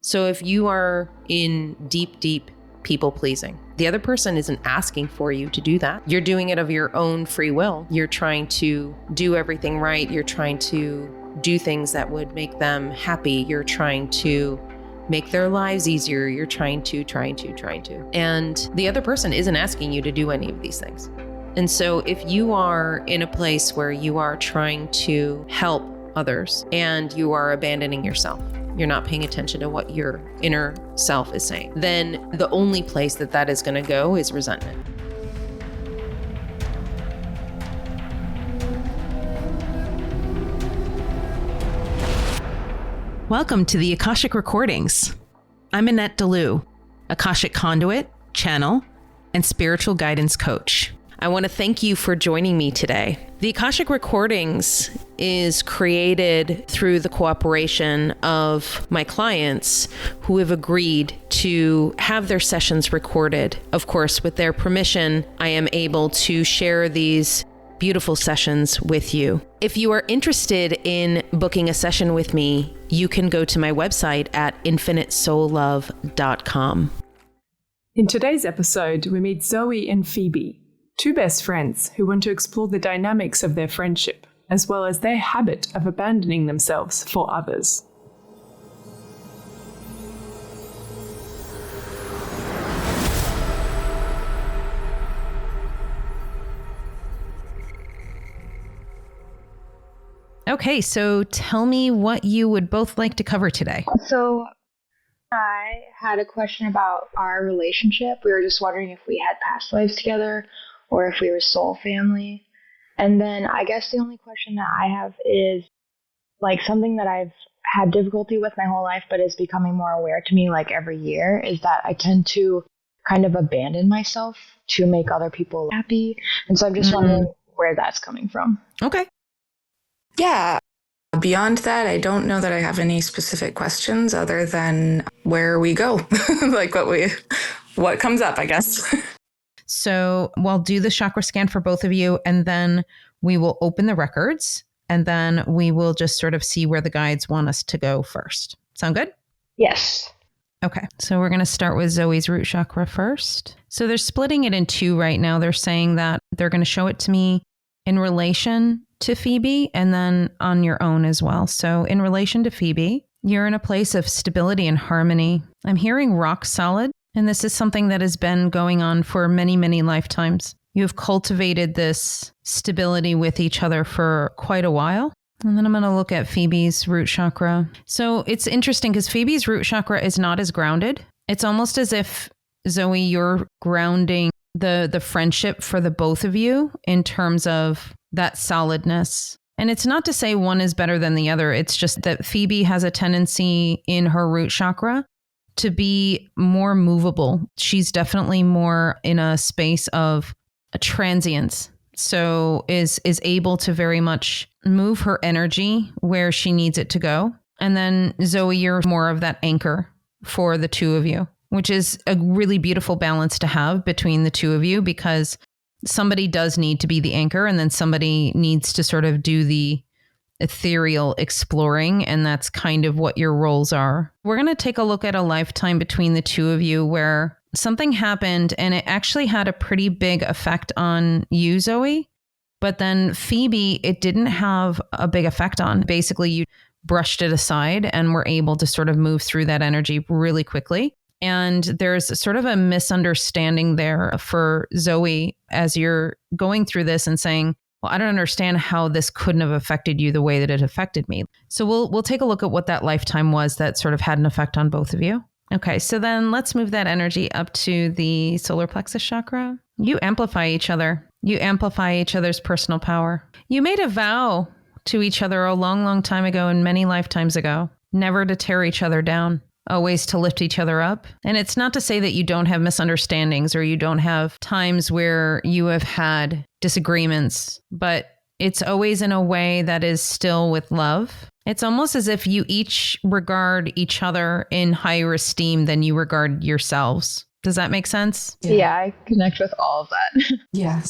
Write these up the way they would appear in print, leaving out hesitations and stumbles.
So if you are in deep, deep people pleasing, the other person isn't asking for you to do that. You're doing it of your own free will. You're trying to do everything right. You're trying to do things that would make them happy. You're trying to make their lives easier. You're trying to. And the other person isn't asking you to do any of these things. And so if you are in a place where you are trying to help others and you are abandoning yourself, you're not paying attention to what your inner self is saying, then the only place that is going to go is resentment. Welcome to the Akashic Recordings. I'm Annette Dalloo, Akashic conduit, channel, and spiritual guidance coach. I want to thank you for joining me today. The Akashic Recordings is created through the cooperation of my clients who have agreed to have their sessions recorded. Of course, with their permission, I am able to share these beautiful sessions with you. If you are interested in booking a session with me, you can go to my website at infinitesoullove.com. In today's episode, we meet Zoe and Pheobe, two best friends who want to explore the dynamics of their friendship, as well as their habit of abandoning themselves for others. Okay, so tell me what you would both like to cover today. So I had a question about our relationship. We were just wondering if we had past lives together or if we were soul family. And then I guess the only question that I have is like something that I've had difficulty with my whole life, but is becoming more aware to me like every year, is that I tend to kind of abandon myself to make other people happy. And so I'm just wondering where that's coming from. Okay. Yeah. Beyond that, I don't know that I have any specific questions other than where we go, like what comes up, I guess. So we'll do the chakra scan for both of you, and then we will open the records, and then we will just sort of see where the guides want us to go first. Sound good? Yes. Okay. So we're going to start with Zoe's root chakra first. So they're splitting it in two right now. They're saying that they're going to show it to me in relation to Pheobe and then on your own as well. So in relation to Pheobe, you're in a place of stability and harmony. I'm hearing rock solid, and this is something that has been going on for many, many lifetimes. You have cultivated this stability with each other for quite a while. And then I'm going to look at Phoebe's root chakra. So it's interesting because Phoebe's root chakra is not as grounded. It's almost as if, Zoe, you're grounding the friendship for the both of you in terms of that solidness. And it's not to say one is better than the other. It's just that Pheobe has a tendency in her root chakra to be more movable. She's definitely more in a space of a transience. So is able to very much move her energy where she needs it to go. And then Zoe, you're more of that anchor for the two of you, which is a really beautiful balance to have between the two of you, because somebody does need to be the anchor and then somebody needs to sort of do the ethereal exploring. And that's kind of what your roles are. We're going to take a look at a lifetime between the two of you where something happened and it actually had a pretty big effect on you, Zoe. But then Pheobe, it didn't have a big effect on. Basically, you brushed it aside and were able to sort of move through that energy really quickly. And there's sort of a misunderstanding there for Zoe as you're going through this and saying, well, I don't understand how this couldn't have affected you the way that it affected me. So we'll take a look at what that lifetime was that sort of had an effect on both of you. Okay, so then let's move that energy up to the solar plexus chakra. You amplify each other. You amplify each other's personal power. You made a vow to each other a long, long time ago and many lifetimes ago, never to tear each other down, always to lift each other up. And it's not to say that you don't have misunderstandings or you don't have times where you have had disagreements, but it's always in a way that is still with love. It's almost as if you each regard each other in higher esteem than you regard yourselves. Does that make sense? Yeah, I connect with all of that. Yeah.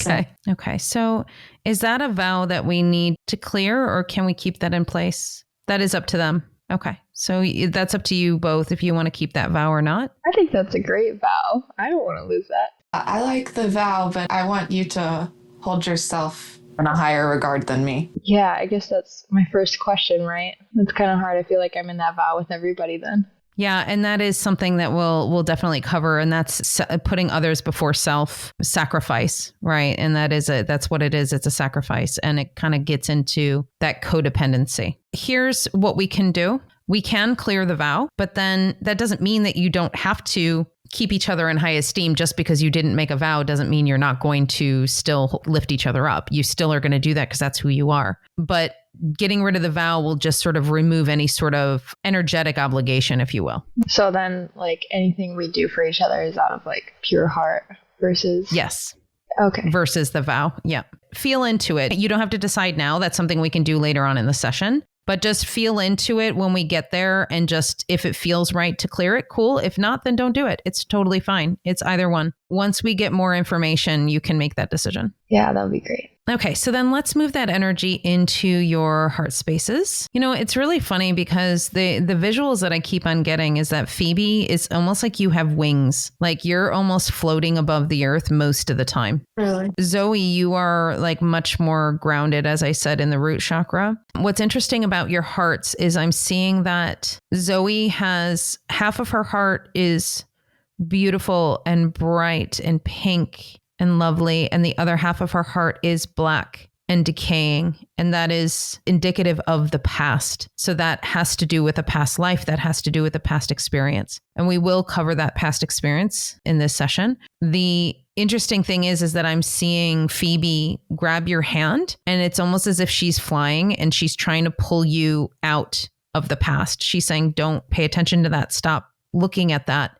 Okay. So is that a vow that we need to clear, or can we keep that in place? That is up to them. Okay. So that's up to you both if you want to keep that vow or not. I think that's a great vow. I don't want to lose that. I like the vow, but I want you to hold yourself in a higher regard than me. Yeah, I guess that's my first question, right? It's kind of hard. I feel like I'm in that vow with everybody then. Yeah, and that is something that we'll definitely cover, and that's putting others before self, sacrifice, right? And that's what it is. It's a sacrifice, and it kind of gets into that codependency. Here's what we can do. We can clear the vow, but then that doesn't mean that you don't have to keep each other in high esteem. Just because you didn't make a vow doesn't mean you're not going to still lift each other up. You still are going to do that because that's who you are. But getting rid of the vow will just sort of remove any sort of energetic obligation, if you will. So then, like, anything we do for each other is out of like pure heart versus... Yes. Okay. Versus the vow. Yeah. Feel into it. You don't have to decide now. That's something we can do later on in the session. But just feel into it when we get there, and just if it feels right to clear it, cool. If not, then don't do it. It's totally fine. It's either one. Once we get more information, you can make that decision. Yeah, that would be great. Okay, so then let's move that energy into your heart spaces. You know, it's really funny because the visuals that I keep on getting is that Phoebe is almost like you have wings, like you're almost floating above the earth most of the time. Really? Zoe, you are like much more grounded, as I said, in the root chakra. What's interesting about your hearts is I'm seeing that Zoe has half of her heart is beautiful and bright and pink and lovely, and the other half of her heart is black and decaying, and that is indicative of the past. So that has to do with a past life, that has to do with a past experience, and we will cover that past experience in this session. The interesting thing is that I'm seeing Phoebe grab your hand, and it's almost as if she's flying and she's trying to pull you out of the past. She's saying, don't pay attention to that, stop looking at that.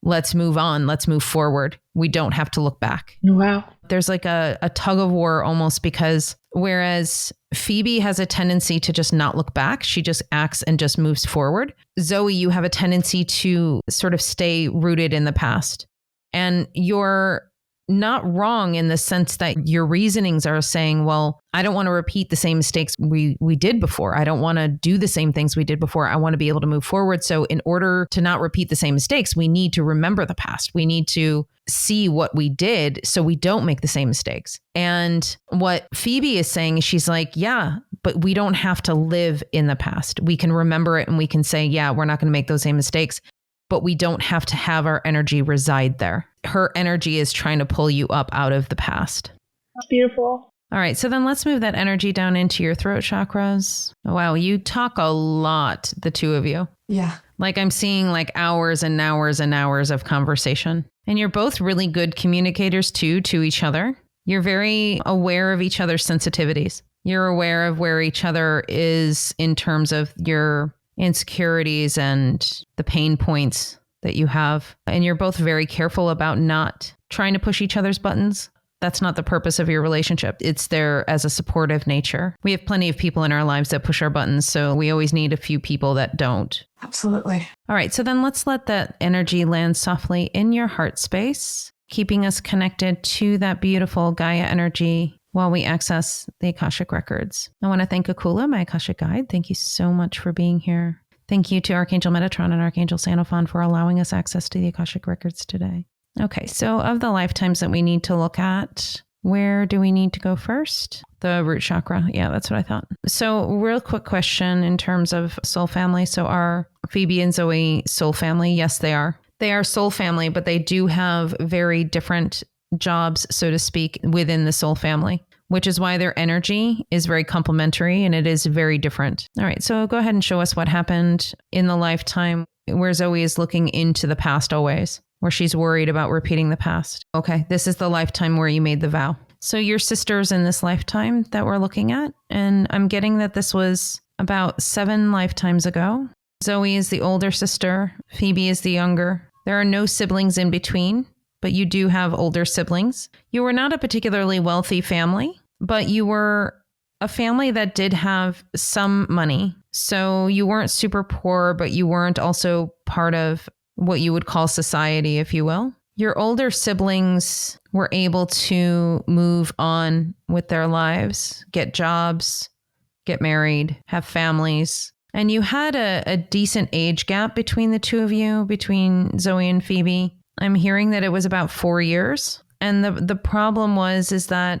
Let's move on. Let's move forward. We don't have to look back. Wow. There's like a tug of war almost, because whereas Phoebe has a tendency to just not look back, she just acts and just moves forward. Zoe, you have a tendency to sort of stay rooted in the past. And you're not wrong in the sense that your reasonings are saying, well, I don't want to repeat the same mistakes we did before. I don't want to do the same things we did before. I want to be able to move forward. So in order to not repeat the same mistakes, we need to remember the past. We need to see what we did so we don't make the same mistakes. And what Phoebe is saying is, she's like, yeah, but we don't have to live in the past. We can remember it and we can say, yeah, we're not going to make those same mistakes, but we don't have to have our energy reside there. Her energy is trying to pull you up out of the past. That's beautiful. All right, so then let's move that energy down into your throat chakras. Wow, you talk a lot, the two of you. Yeah. Like I'm seeing like hours and hours and hours of conversation. And you're both really good communicators too, to each other. You're very aware of each other's sensitivities. You're aware of where each other is in terms of your insecurities and the pain points that you have. And you're both very careful about not trying to push each other's buttons. That's not the purpose of your relationship. It's there as a supportive nature. We have plenty of people in our lives that push our buttons, so we always need a few people that don't. Absolutely. All right, so then let's let that energy land softly in your heart space, keeping us connected to that beautiful Gaia energy while we access the Akashic Records. I want to thank Akula, my Akashic guide. Thank you so much for being here. Thank you to Archangel Metatron and Archangel Sandalphon for allowing us access to the Akashic Records today. Okay, so of the lifetimes that we need to look at, where do we need to go first? The root chakra. Yeah, that's what I thought. So real quick question in terms of soul family. So are Phoebe and Zoe soul family? Yes, they are. They are soul family, but they do have very different jobs, so to speak, within the soul family, which is why their energy is very complementary and it is very different. All right, so go ahead and show us what happened in the lifetime where Zoe is looking into the past always, where she's worried about repeating the past. Okay, this is the lifetime where you made the vow. So your sisters in this lifetime that we're looking at, and I'm getting that this was about 7 lifetimes ago. Zoe is the older sister, Phoebe is the younger. There are no siblings in between, but you do have older siblings. You were not a particularly wealthy family, but you were a family that did have some money. So you weren't super poor, but you weren't also part of what you would call society, if you will. Your older siblings were able to move on with their lives, get jobs, get married, have families. And you had a decent age gap between the two of you, between Zoe and Phoebe. I'm hearing that it was about 4 years. And the problem is that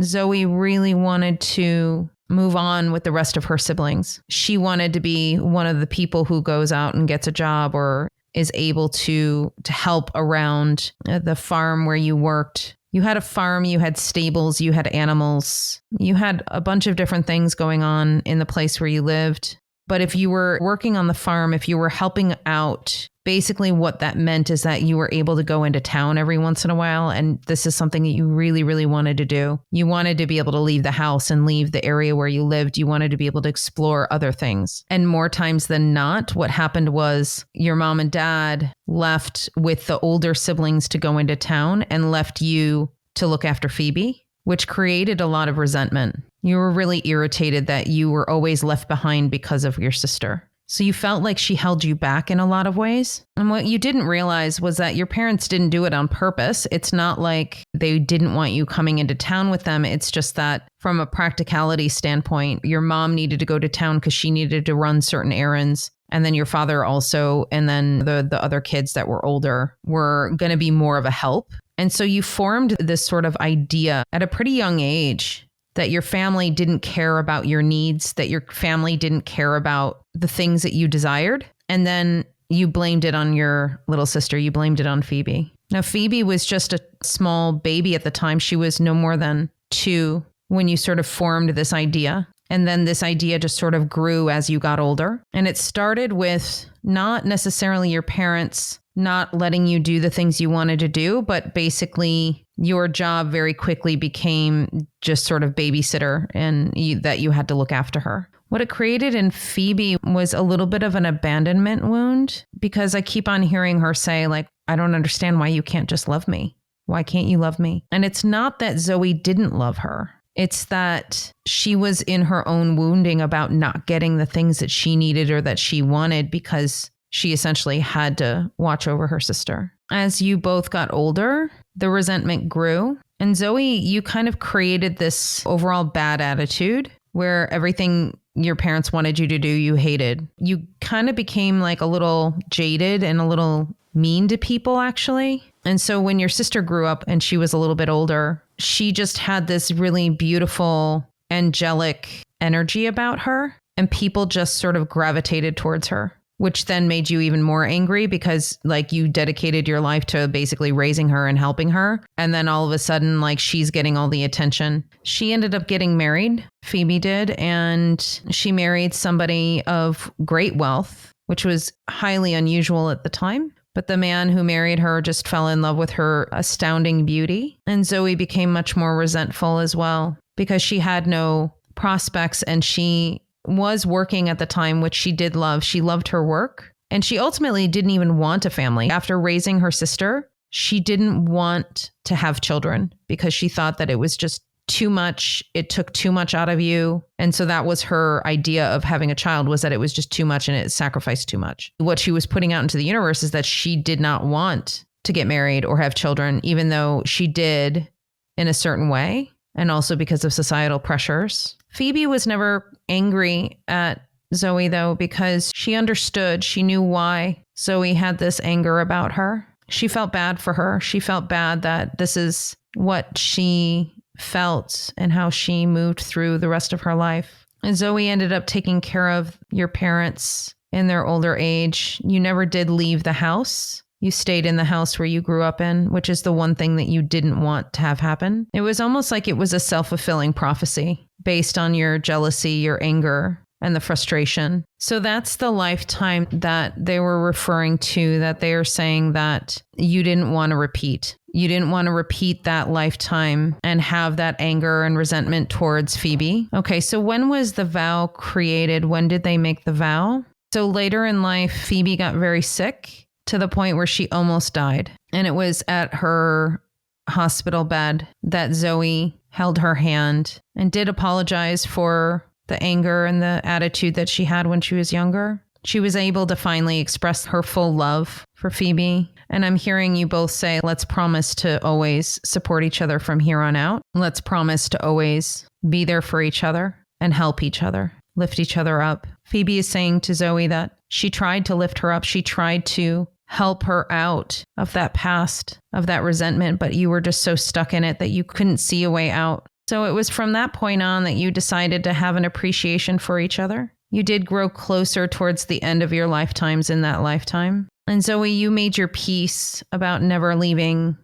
Zoe really wanted to move on with the rest of her siblings. She wanted to be one of the people who goes out and gets a job or is able to help around the farm where you worked. You had a farm, you had stables, you had animals, you had a bunch of different things going on in the place where you lived. But if you were working on the farm, if you were helping out, basically what that meant is that you were able to go into town every once in a while. And this is something that you really, really wanted to do. You wanted to be able to leave the house and leave the area where you lived. You wanted to be able to explore other things. And more times than not, what happened was your mom and dad left with the older siblings to go into town and left you to look after Phoebe, which created a lot of resentment. You were really irritated that you were always left behind because of your sister. So you felt like she held you back in a lot of ways. And what you didn't realize was that your parents didn't do it on purpose. It's not like they didn't want you coming into town with them. It's just that from a practicality standpoint, your mom needed to go to town because she needed to run certain errands. And then your father also, and then the other kids that were older were going to be more of a help. And so you formed this sort of idea at a pretty young age that your family didn't care about your needs, that your family didn't care about the things that you desired. And then you blamed it on your little sister. You blamed it on Phoebe. Now, Phoebe was just a small baby at the time. She was no more than 2 when you sort of formed this idea. And then this idea just sort of grew as you got older. And it started with not necessarily your parents not letting you do the things you wanted to do, but basically your job very quickly became just sort of babysitter and that you had to look after her. What it created in Phoebe was a little bit of an abandonment wound, because I keep on hearing her say, like, I don't understand why you can't just love me. Why can't you love me? And it's not that Zoe didn't love her. It's that she was in her own wounding about not getting the things that she needed or that she wanted, because she essentially had to watch over her sister. As you both got older, the resentment grew. And Zoe, you kind of created this overall bad attitude where everything your parents wanted you to do, you hated. You kind of became like a little jaded and a little mean to people, actually. And so when your sister grew up and she was a little bit older, she just had this really beautiful, angelic energy about her. And people just sort of gravitated towards her, which then made you even more angry because like you dedicated your life to basically raising her and helping her. And then all of a sudden, like she's getting all the attention. She ended up getting married, Phoebe did, and she married somebody of great wealth, which was highly unusual at the time. But the man who married her just fell in love with her astounding beauty. And Zoe became much more resentful as well because she had no prospects and she was working at the time, which she did love. She loved her work. And she ultimately didn't even want a family. After raising her sister, she didn't want to have children because she thought that it was just too much. It took too much out of you. And so that was her idea of having a child, was that it was just too much and it sacrificed too much. What she was putting out into the universe is that she did not want to get married or have children, even though she did in a certain way. And also because of societal pressures. Phoebe was never angry at Zoe, though, because she understood. She knew why Zoe had this anger about her. She felt bad for her. She felt bad that this is what she felt and how she moved through the rest of her life. And Zoe ended up taking care of your parents in their older age. You never did leave the house. You stayed in the house where you grew up in, which is the one thing that you didn't want to have happen. It was almost like it was a self-fulfilling prophecy based on your jealousy, your anger, and the frustration. So that's the lifetime that they were referring to, that they are saying that you didn't want to repeat. You didn't want to repeat that lifetime and have that anger and resentment towards Phoebe. Okay, so when was the vow created? When did they make the vow? So later in life, Phoebe got very sick, to the point where she almost died. And it was at her hospital bed that Zoe held her hand and did apologize for the anger and the attitude that she had when she was younger. She was able to finally express her full love for Phoebe. And I'm hearing you both say, let's promise to always support each other from here on out. Let's promise to always be there for each other and help each other. lift each other up. Phoebe is saying to Zoe that she tried to lift her up. She tried to help her out of that past, of that resentment, but you were just so stuck in it that you couldn't see a way out. So it was from that point on that you decided to have an appreciation for each other. You did grow closer towards the end of your lifetimes in that lifetime. And Zoe, you made your peace about never leaving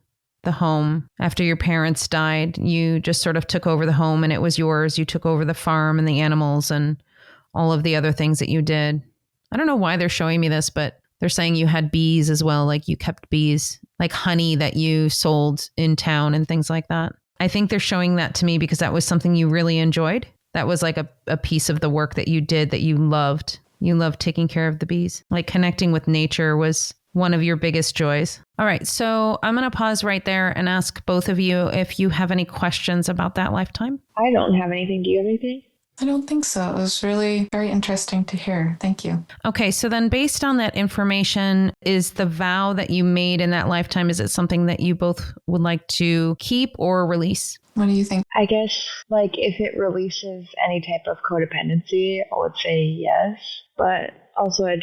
the home. After your parents died, you just sort of took over the home and it was yours. You took over the farm and the animals and all of the other things that you did. I don't know why they're showing me this, but they're saying you had bees as well. Like you kept bees, like honey that you sold in town and things like that. I think they're showing that to me because that was something you really enjoyed. That was like a piece of the work that you did that you loved. You loved taking care of the bees. Like connecting with nature was one of your biggest joys. All right, so I'm going to pause right there and ask both of you if you have any questions about that lifetime. I don't have anything. Do you have anything? I don't think so. It was really very interesting to hear. Thank you. Okay, so then based on that information, is the vow that you made in that lifetime, is it something that you both would like to keep or release? What do you think? I guess, like, if it releases any type of codependency, I would say yes. But also, I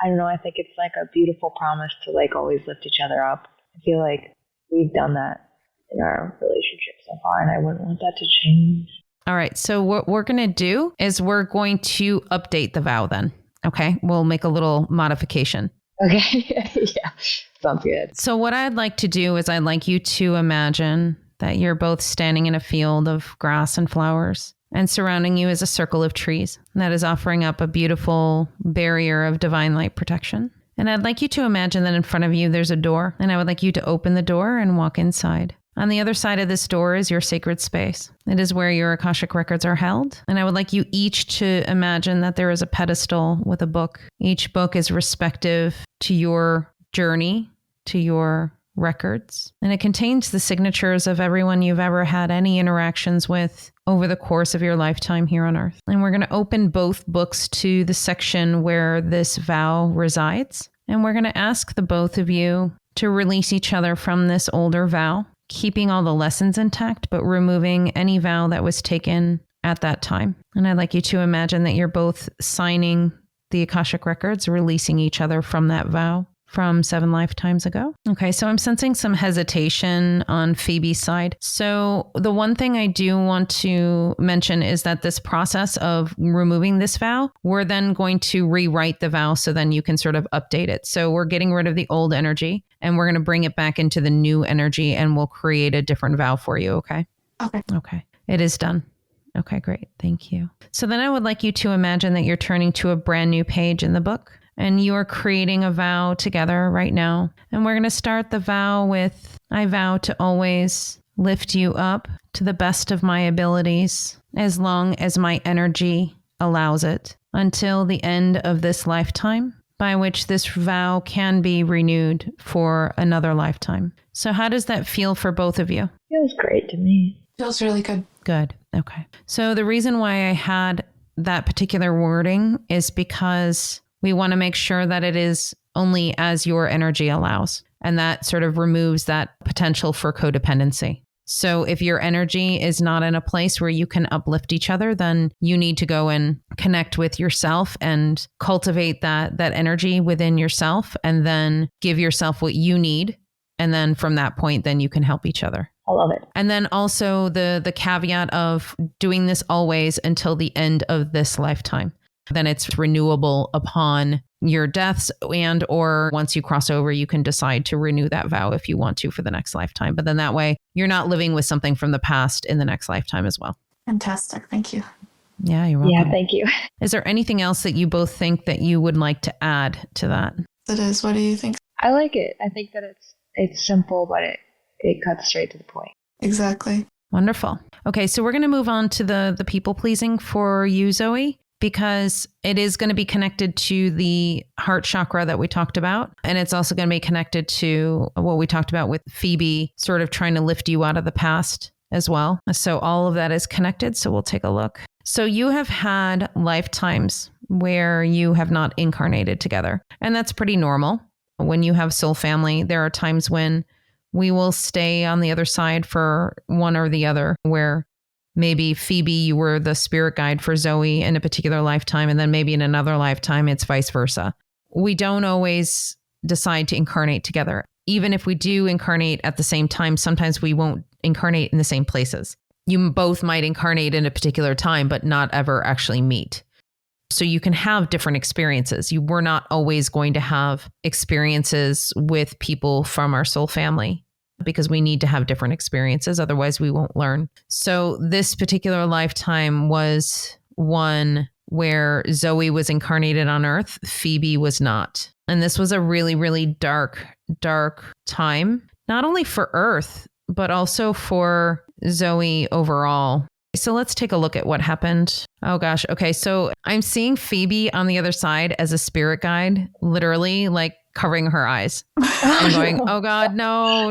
don't know, I think it's like a beautiful promise to, like, always lift each other up. I feel like we've done that in our relationship so far, and I wouldn't want that to change. All right. So what we're going to do is we're going to update the vow then. Okay. We'll make a little modification. Okay. Yeah. Sounds good. So what I'd like to do is I'd like you to imagine that you're both standing in a field of grass and flowers, and surrounding you is a circle of trees that is offering up a beautiful barrier of divine light protection. And I'd like you to imagine that in front of you, there's a door, and I would like you to open the door and walk inside. On the other side of this door is your sacred space. It is where your Akashic records are held. And I would like you each to imagine that there is a pedestal with a book. Each book is respective to your journey, to your records. And it contains the signatures of everyone you've ever had any interactions with over the course of your lifetime here on Earth. And we're going to open both books to the section where this vow resides. And we're going to ask the both of you to release each other from this older vow, keeping all the lessons intact, but removing any vow that was taken at that time. And I'd like you to imagine that you're both signing the Akashic records, releasing each other from that vow from 7 lifetimes ago. Okay, so I'm sensing some hesitation on Phoebe's side. So the one thing I do want to mention is that this process of removing this vow, we're then going to rewrite the vow so then you can sort of update it. So we're getting rid of the old energy and we're going to bring it back into the new energy and we'll create a different vow for you, okay? Okay. Okay, it is done. Okay, great. Thank you. So then I would like you to imagine that you're turning to a brand new page in the book. And you are creating a vow together right now. And we're going to start the vow with, I vow to always lift you up to the best of my abilities, as long as my energy allows it, until the end of this lifetime, by which this vow can be renewed for another lifetime. So how does that feel for both of you? Feels great to me. Feels really good. Good. Okay. So the reason why I had that particular wording is because we want to make sure that it is only as your energy allows. And that sort of removes that potential for codependency. So if your energy is not in a place where you can uplift each other, then you need to go and connect with yourself and cultivate that energy within yourself and then give yourself what you need. And then from that point, then you can help each other. I love it. And then also the caveat of doing this always until the end of this lifetime. Then it's renewable upon your deaths and or once you cross over, you can decide to renew that vow if you want to for the next lifetime. But then that way you're not living with something from the past in the next lifetime as well. Fantastic. Thank you. Yeah, you're welcome. Yeah, thank you. Is there anything else that you both think that you would like to add to that? It is. What do you think? I like it. I think that it's simple, but it cuts straight to the point. Exactly. Wonderful. Okay, so we're going to move on to the people pleasing for you, Zoe, because it is going to be connected to the heart chakra that we talked about. And it's also going to be connected to what we talked about with Phoebe sort of trying to lift you out of the past as well. So all of that is connected. So we'll take a look. So you have had lifetimes where you have not incarnated together. And that's pretty normal. When you have soul family, there are times when we will stay on the other side for one or the other, where maybe Phoebe, you were the spirit guide for Zoe in a particular lifetime, and then maybe in another lifetime, it's vice versa. We don't always decide to incarnate together. Even if we do incarnate at the same time, sometimes we won't incarnate in the same places. You both might incarnate in a particular time, but not ever actually meet. So you can have different experiences. We're not always going to have experiences with people from our soul family because we need to have different experiences. Otherwise, we won't learn. So this particular lifetime was one where Zoe was incarnated on Earth. Phoebe was not. And this was a really, really dark time, not only for Earth, but also for Zoe overall. So let's take a look at what happened. Oh gosh. Okay. So I'm seeing Phoebe on the other side as a spirit guide, literally like covering her eyes and going, oh God, no.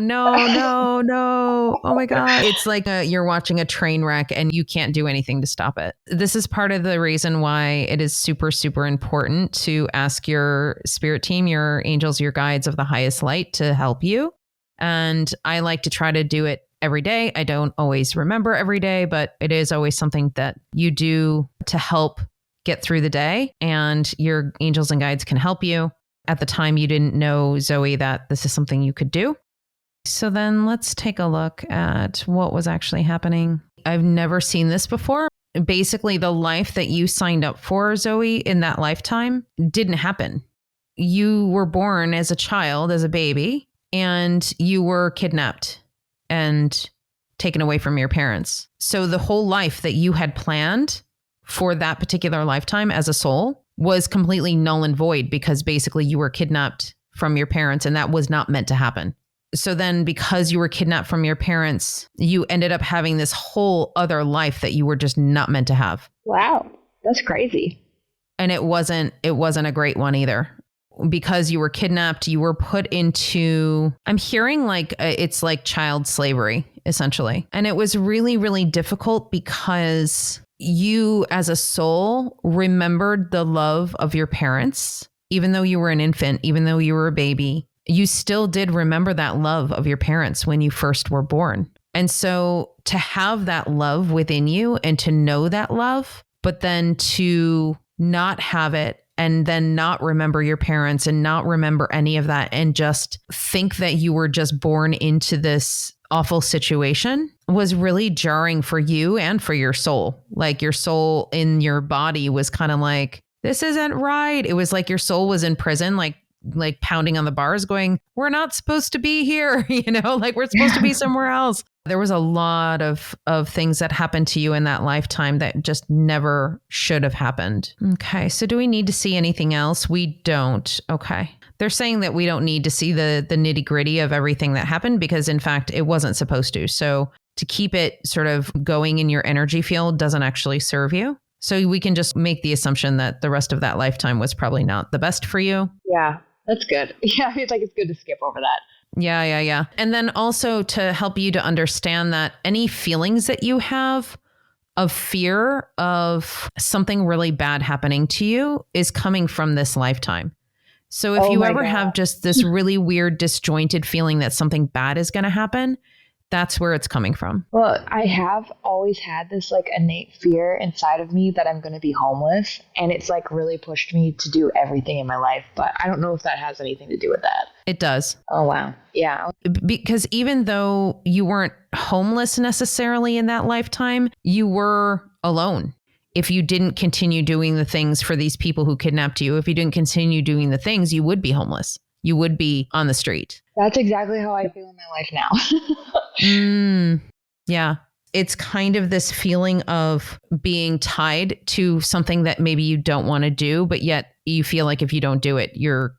Oh my God. It's like you're watching a train wreck and you can't do anything to stop it. This is part of the reason why it is super, super important to ask your spirit team, your angels, your guides of the highest light to help you. And I like to try to do it every day. I don't always remember every day, but it is always something that you do to help get through the day, and your angels and guides can help you. At the time, you didn't know, Zoe, that this is something you could do. So then let's take a look at what was actually happening. I've never seen this before. Basically, the life that you signed up for, Zoe, in that lifetime didn't happen. You were born as a child, as a baby, and you were kidnapped and taken away from your parents. So the whole life that you had planned for that particular lifetime as a soul was completely null and void because basically you were kidnapped from your parents and that was not meant to happen. So then because you were kidnapped from your parents, you ended up having this whole other life that you were just not meant to have. Wow, that's crazy. And it wasn't a great one either. Because you were kidnapped, you were put into, I'm hearing like it's like child slavery, essentially. And it was really, really difficult because you as a soul remembered the love of your parents. Even though you were an infant, even though you were a baby, you still did remember that love of your parents when you first were born. And so to have that love within you and to know that love, but then to not have it and then not remember your parents and not remember any of that and just think that you were just born into this awful situation was really jarring for you and for your soul. Like your soul in your body was kind of like, this isn't right. It was like your soul was in prison, like pounding on the bars going, we're not supposed to be here. Like we're supposed to be somewhere else. There was a lot of things that happened to you in that lifetime that just never should have happened. Okay. So do we need to see anything else? We don't. Okay. They're saying that we don't need to see the nitty gritty of everything that happened because in fact, it wasn't supposed to. So to keep it sort of going in your energy field doesn't actually serve you. So we can just make the assumption that the rest of that lifetime was probably not the best for you. Yeah, that's good. Yeah, it's like it's good to skip over that. Yeah. And then also to help you to understand that any feelings that you have of fear of something really bad happening to you is coming from this lifetime. So if you ever have just this really weird disjointed feeling that something bad is going to happen, that's where it's coming from. Well, I have always had this like innate fear inside of me that I'm going to be homeless. And it's like really pushed me to do everything in my life. But I don't know if that has anything to do with that. It does. Oh, wow. Yeah. Because even though you weren't homeless necessarily in that lifetime, you were alone. If you didn't continue doing the things for these people who kidnapped you, if you didn't continue doing the things, you would be homeless. You would be on the street. That's exactly how I feel in my life now. Yeah. It's kind of this feeling of being tied to something that maybe you don't want to do, but yet you feel like if you don't do it, you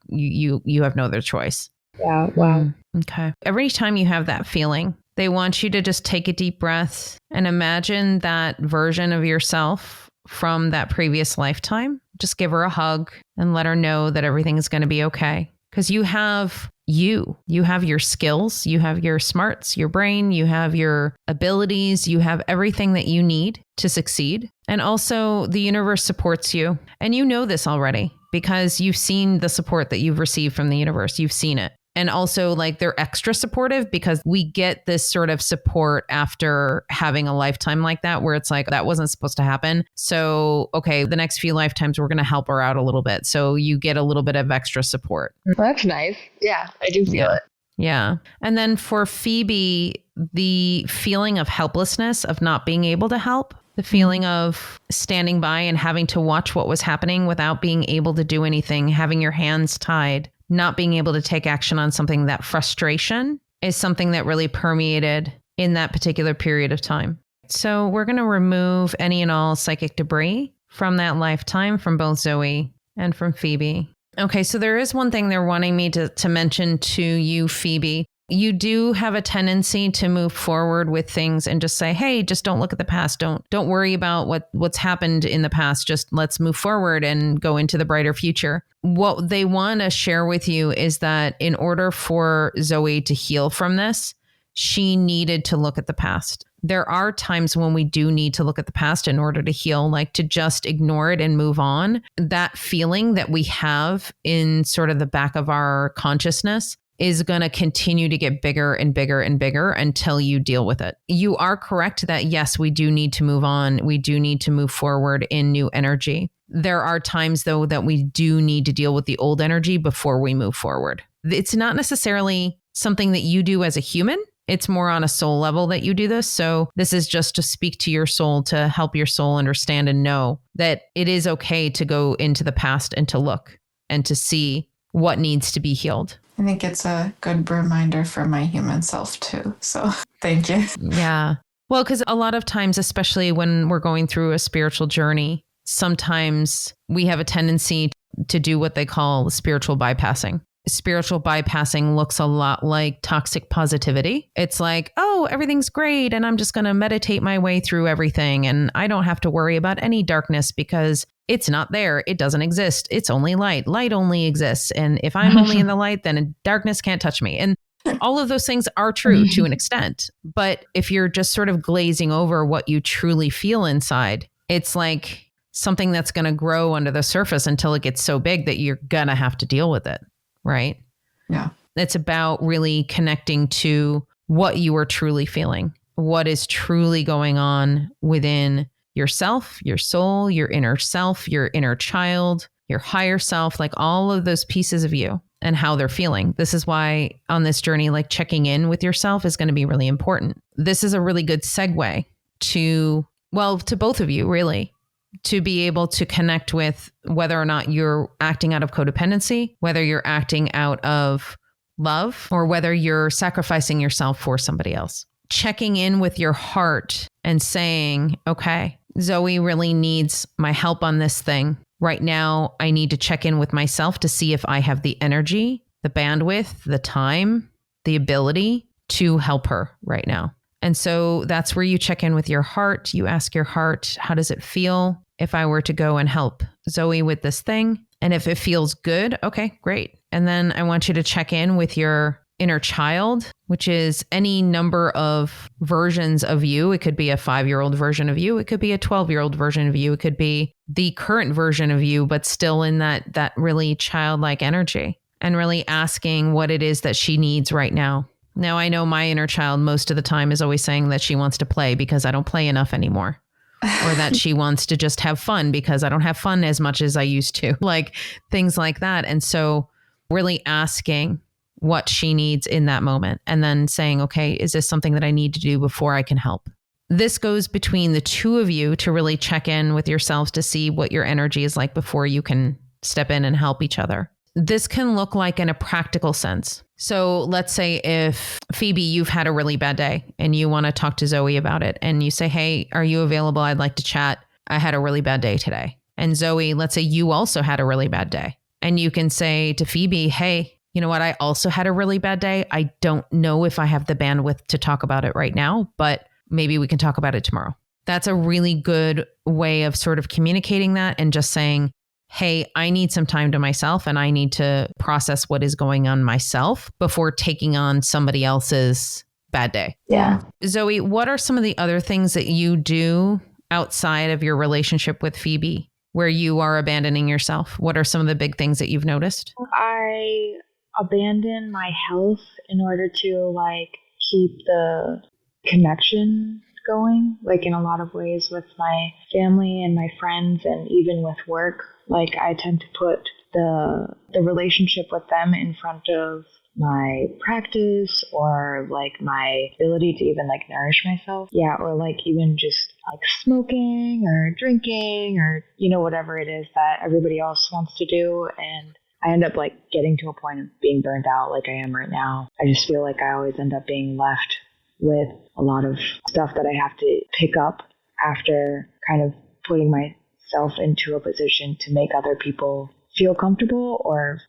have no other choice. Yeah. Wow. Okay. Every time you have that feeling, they want you to just take a deep breath and imagine that version of yourself from that previous lifetime. Just give her a hug and let her know that everything is going to be okay. Because you have your skills, you have your smarts, your brain, you have your abilities, you have everything that you need to succeed. And also the universe supports you. And you know this already because you've seen the support that you've received from the universe. You've seen it. And also like they're extra supportive because we get this sort of support after having a lifetime like that, where it's like, that wasn't supposed to happen. So, okay, the next few lifetimes, we're going to help her out a little bit. So you get a little bit of extra support. Well, that's nice. Yeah, I do feel it. Yeah. And then for Phoebe, the feeling of helplessness, of not being able to help, the feeling of standing by and having to watch what was happening without being able to do anything, having your hands tied, not being able to take action on something, that frustration is something that really permeated in that particular period of time. So we're going to remove any and all psychic debris from that lifetime, from both Zoe and from Phoebe. Okay, so there is one thing they're wanting me to mention to you, Phoebe. You do have a tendency to move forward with things and just say, hey, just don't look at the past. Don't worry about what's happened in the past. Just let's move forward and go into the brighter future. What they want to share with you is that in order for Zoe to heal from this, she needed to look at the past. There are times when we do need to look at the past in order to heal, like to just ignore it and move on. That feeling that we have in sort of the back of our consciousness is going to continue to get bigger and bigger and bigger until you deal with it. You are correct that yes, we do need to move on. We do need to move forward in new energy. There are times though that we do need to deal with the old energy before we move forward. It's not necessarily something that you do as a human. It's more on a soul level that you do this. So this is just to speak to your soul, to help your soul understand and know that it is okay to go into the past and to look and to see what needs to be healed. I think it's a good reminder for my human self too. So thank you. Yeah. Well, because a lot of times, especially when we're going through a spiritual journey, sometimes we have a tendency to do what they call spiritual bypassing. Spiritual bypassing looks a lot like toxic positivity. It's like, oh, everything's great, and I'm just going to meditate my way through everything, and I don't have to worry about any darkness because it's not there. It doesn't exist. It's only light. Light only exists. And if I'm only in the light, then darkness can't touch me. And all of those things are true to an extent. But if you're just sort of glazing over what you truly feel inside, it's like something that's going to grow under the surface until it gets so big that you're going to have to deal with it. Right? Yeah. It's about really connecting to what you are truly feeling, what is truly going on within yourself, your soul, your inner self, your inner child, your higher self, like all of those pieces of you and how they're feeling. This is why on this journey, like checking in with yourself is going to be really important. This is a really good segue to both of you, really, to be able to connect with whether or not you're acting out of codependency, whether you're acting out of love, or whether you're sacrificing yourself for somebody else. Checking in with your heart and saying, okay, Zoe really needs my help on this thing. Right now, I need to check in with myself to see if I have the energy, the bandwidth, the time, the ability to help her right now. And so that's where you check in with your heart. You ask your heart, how does it feel if I were to go and help Zoe with this thing? And if it feels good, okay, great. And then I want you to check in with your inner child, which is any number of versions of you. It could be a 5-year-old version of you. It could be a 12-year-old version of you. It could be the current version of you, but still in that really childlike energy, and really asking what it is that she needs right now. Now, I know my inner child most of the time is always saying that she wants to play because I don't play enough anymore, or that she wants to just have fun because I don't have fun as much as I used to, like things like that. And so really asking what she needs in that moment, and then saying, okay, is this something that I need to do before I can help? This goes between the two of you to really check in with yourselves to see what your energy is like before you can step in and help each other. This can look like in a practical sense. So let's say if Phoebe, you've had a really bad day and you want to talk to Zoe about it, and you say, hey, are you available? I'd like to chat. I had a really bad day today. And Zoe, let's say you also had a really bad day. And you can say to Phoebe, hey, you know what? I also had a really bad day. I don't know if I have the bandwidth to talk about it right now, but maybe we can talk about it tomorrow. That's a really good way of sort of communicating that and just saying, hey, I need some time to myself and I need to process what is going on myself before taking on somebody else's bad day. Yeah. Zoe, what are some of the other things that you do outside of your relationship with Phoebe where you are abandoning yourself? What are some of the big things that you've noticed? I abandon my health in order to like keep the connection going, like in a lot of ways with my family and my friends and even with work. Like I tend to put the relationship with them in front of my practice or like my ability to even like nourish myself. Yeah, or like even just like smoking or drinking or, you know, whatever it is that everybody else wants to do. And I end up like getting to a point of being burnt out like I am right now. I just feel like I always end up being left with a lot of stuff that I have to pick up after kind of putting myself into a position to make other people feel comfortable or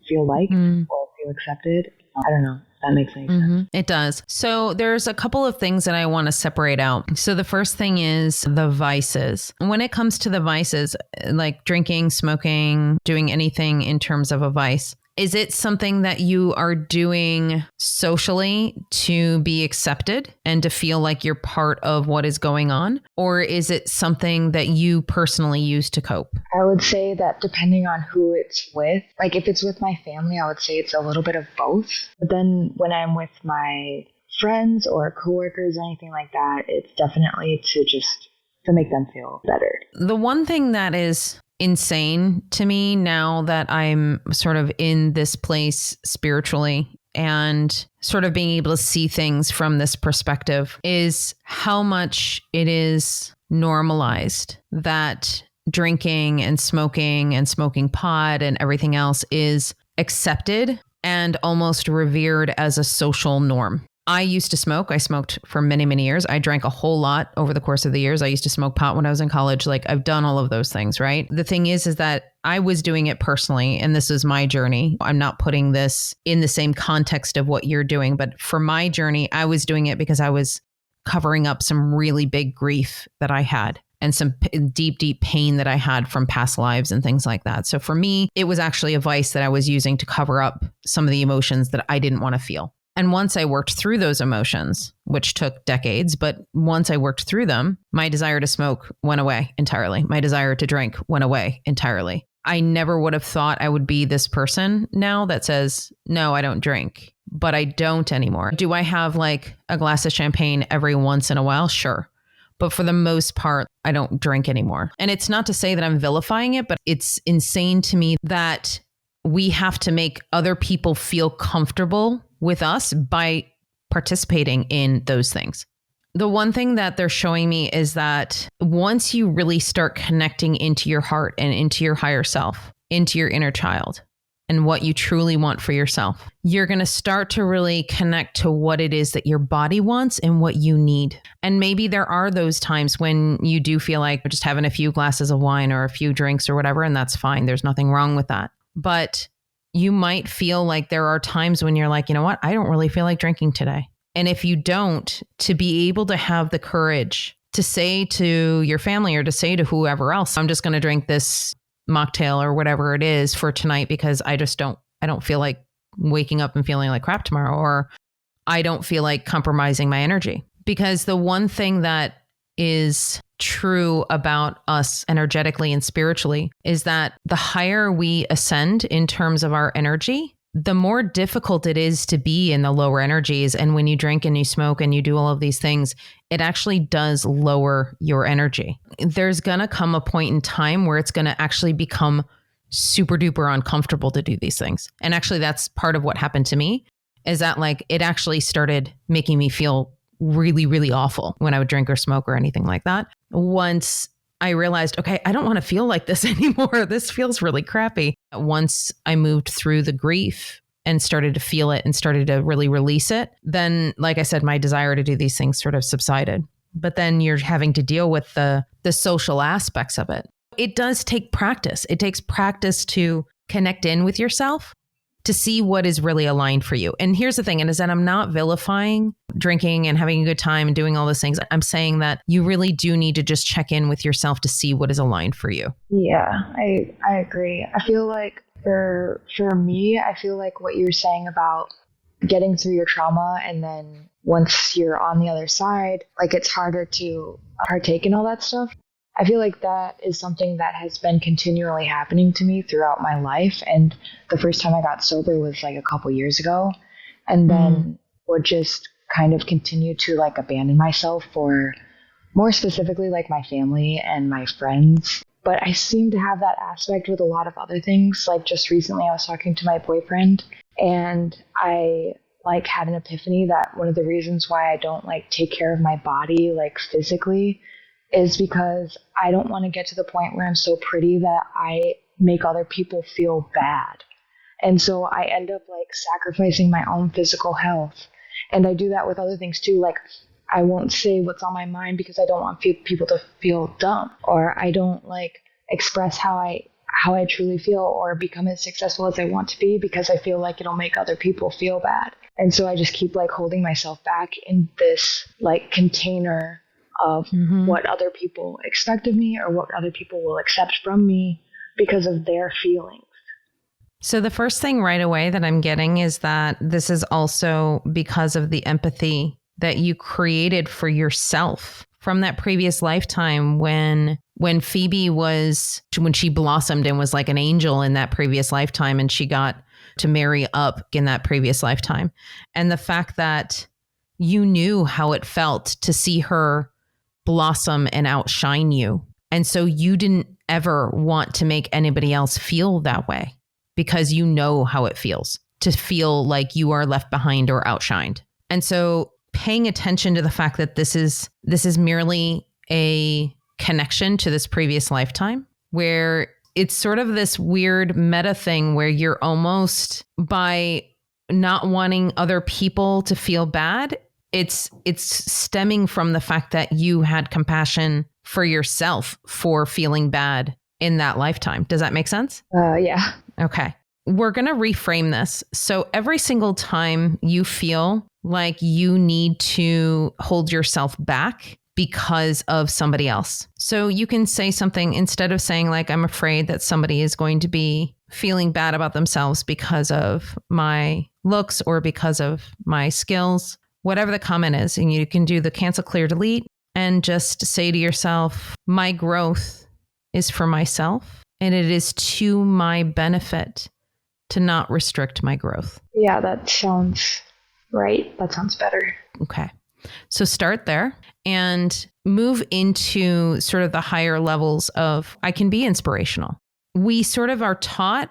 feel liked or feel accepted. I don't know if that makes any sense. It does. So there's a couple of things that I want to separate out. So the first thing is the vices. When it comes to the vices, like drinking, smoking, doing anything in terms of a vice, is it something that you are doing socially to be accepted and to feel like you're part of what is going on? Or is it something that you personally use to cope? I would say that depending on who it's with, like if it's with my family, I would say it's a little bit of both. But then when I'm with my friends or coworkers or anything like that, it's definitely to make them feel better. The one thing that is insane to me now that I'm sort of in this place spiritually and sort of being able to see things from this perspective is how much it is normalized that drinking and smoking pot and everything else is accepted and almost revered as a social norm. I used to smoke. I smoked for many, many years. I drank a whole lot over the course of the years. I used to smoke pot when I was in college. Like I've done all of those things, right? The thing is that I was doing it personally, and this is my journey. I'm not putting this in the same context of what you're doing, but for my journey, I was doing it because I was covering up some really big grief that I had and some deep, deep pain that I had from past lives and things like that. So for me, it was actually a vice that I was using to cover up some of the emotions that I didn't want to feel. And once I worked through those emotions, which took decades, but once I worked through them, my desire to smoke went away entirely. My desire to drink went away entirely. I never would have thought I would be this person now that says, no, I don't drink, but I don't anymore. Do I have like a glass of champagne every once in a while? Sure. But for the most part, I don't drink anymore. And it's not to say that I'm vilifying it, but it's insane to me that we have to make other people feel comfortable with us by participating in those things. The one thing that they're showing me is that once you really start connecting into your heart and into your higher self, into your inner child, and what you truly want for yourself, you're going to start to really connect to what it is that your body wants and what you need. And maybe there are those times when you do feel like just having a few glasses of wine or a few drinks or whatever, and that's fine. There's nothing wrong with that. But you might feel like there are times when you're like, you know what? I don't really feel like drinking today. And if you don't, to be able to have the courage to say to your family or to say to whoever else, I'm just going to drink this mocktail or whatever it is for tonight because I don't feel like waking up and feeling like crap tomorrow, or I don't feel like compromising my energy. Because the one thing that is true about us energetically and spiritually is that the higher we ascend in terms of our energy, the more difficult it is to be in the lower energies. And when you drink and you smoke and you do all of these things, it actually does lower your energy. There's going to come a point in time where it's going to actually become super duper uncomfortable to do these things. And actually, that's part of what happened to me, is that like it actually started making me feel really, really awful when I would drink or smoke or anything like that. Once I realized, okay, I don't want to feel like this anymore. This feels really crappy. Once I moved through the grief and started to feel it and started to really release it, then, like I said, my desire to do these things sort of subsided. But then you're having to deal with the social aspects of it. It does take practice. It takes practice to connect in with yourself, to see what is really aligned for you. And here's the thing, and is that I'm not vilifying drinking and having a good time and doing all those things. I'm saying that you really do need to just check in with yourself to see what is aligned for you. Yeah, I agree. I feel like for me, I feel like what you're saying about getting through your trauma and then once you're on the other side, like it's harder to partake in all that stuff. I feel like that is something that has been continually happening to me throughout my life. And the first time I got sober was like a couple years ago. And then would just kind of continue to like abandon myself for more specifically like my family and my friends. But I seem to have that aspect with a lot of other things. Like just recently I was talking to my boyfriend and I like had an epiphany that one of the reasons why I don't like take care of my body like physically is because I don't want to get to the point where I'm so pretty that I make other people feel bad. And so I end up like sacrificing my own physical health. And I do that with other things too. Like I won't say what's on my mind because I don't want people to feel dumb, or I don't like express how I truly feel or become as successful as I want to be because I feel like it'll make other people feel bad. And so I just keep like holding myself back in this like container of what other people expect of me or what other people will accept from me because of their feelings. So the first thing right away that I'm getting is that this is also because of the empathy that you created for yourself from that previous lifetime when Phoebe when she blossomed and was like an angel in that previous lifetime, and she got to marry up in that previous lifetime. And the fact that you knew how it felt to see her blossom and outshine you. And so you didn't ever want to make anybody else feel that way because you know how it feels to feel like you are left behind or outshined. And so paying attention to the fact that this is merely a connection to this previous lifetime, where it's sort of this weird meta thing where you're almost, by not wanting other people to feel bad, it's stemming from the fact that you had compassion for yourself for feeling bad in that lifetime. Does that make sense? Yeah. Okay. We're going to reframe this. So every single time you feel like you need to hold yourself back because of somebody else. So you can say something instead of saying like, I'm afraid that somebody is going to be feeling bad about themselves because of my looks or because of my skills, whatever the comment is. And you can do the cancel, clear, delete, and just say to yourself, my growth is for myself and it is to my benefit to not restrict my growth. Yeah, that sounds right. That sounds better. Okay. So start there and move into sort of the higher levels of, I can be inspirational. We sort of are taught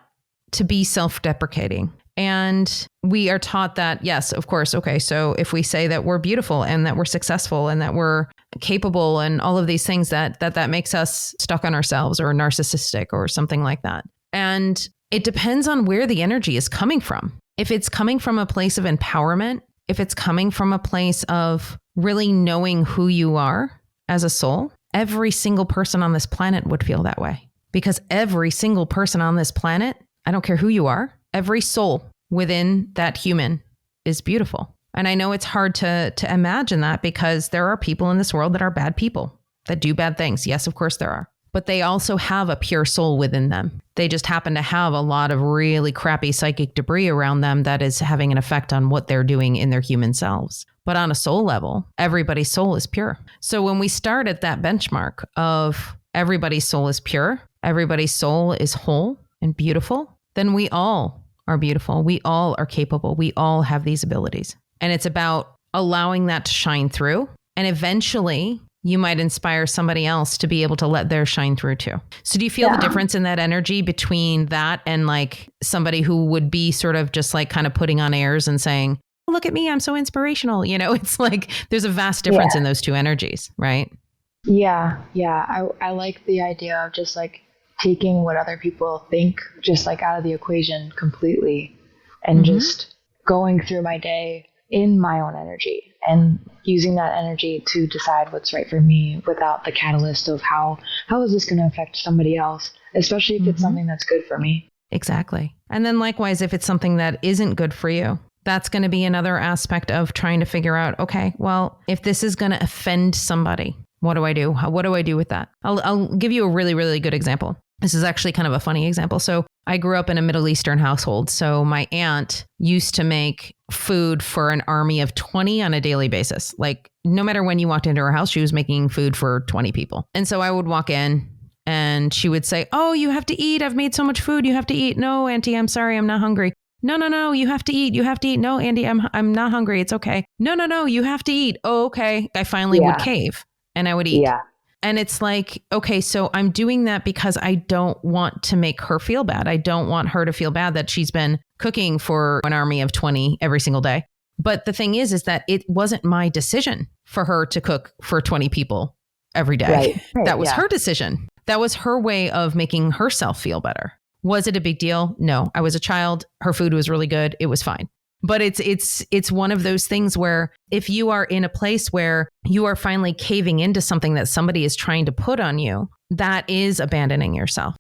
to be self-deprecating. And we are taught that, yes, of course. Okay. So if we say that we're beautiful and that we're successful and that we're capable and all of these things, that makes us stuck on ourselves or narcissistic or something like that. And it depends on where the energy is coming from. If it's coming from a place of empowerment, if it's coming from a place of really knowing who you are as a soul, every single person on this planet would feel that way. Because every single person on this planet, I don't care who you are, every soul within that human is beautiful. And I know it's hard to imagine that because there are people in this world that are bad people, that do bad things. Yes, of course there are. But they also have a pure soul within them. They just happen to have a lot of really crappy psychic debris around them that is having an effect on what they're doing in their human selves. But on a soul level, everybody's soul is pure. So when we start at that benchmark of everybody's soul is pure, everybody's soul is whole and beautiful, then we all are beautiful. We all are capable. We all have these abilities. And it's about allowing that to shine through. And eventually, you might inspire somebody else to be able to let theirs shine through too. So do you feel the difference in that energy between that and like somebody who would be sort of just like kind of putting on airs and saying, look at me, I'm so inspirational. You know, it's like there's a vast difference in those two energies, right? Yeah. I like the idea of just like taking what other people think just like out of the equation completely and just going through my day in my own energy and using that energy to decide what's right for me without the catalyst of how is this going to affect somebody else, especially if it's something that's good for me. Exactly. And then likewise, if it's something that isn't good for you, that's going to be another aspect of trying to figure out, okay, well, if this is going to offend somebody, what do I do? What do I do with that? I'll give you a really, really good example. This is actually kind of a funny example. So I grew up in a Middle Eastern household. So my aunt used to make food for an army of 20 on a daily basis. Like no matter when you walked into her house, she was making food for 20 people. And so I would walk in and she would say, "Oh, you have to eat. I've made so much food. You have to eat." "No, Auntie, I'm sorry. I'm not hungry." No, you have to eat. You have to eat." "No, Andy, I'm not hungry. It's okay." No, you have to eat." "Oh, okay." I finally would cave and I would eat. Yeah. And it's like, okay, so I'm doing that because I don't want to make her feel bad. I don't want her to feel bad that she's been cooking for an army of 20 every single day. But the thing is that it wasn't my decision for her to cook for 20 people every day. Right. That was her decision. That was her way of making herself feel better. Was it a big deal? No. I was a child. Her food was really good. It was fine. But it's one of those things where if you are in a place where you are finally caving into something that somebody is trying to put on you, that is abandoning yourself.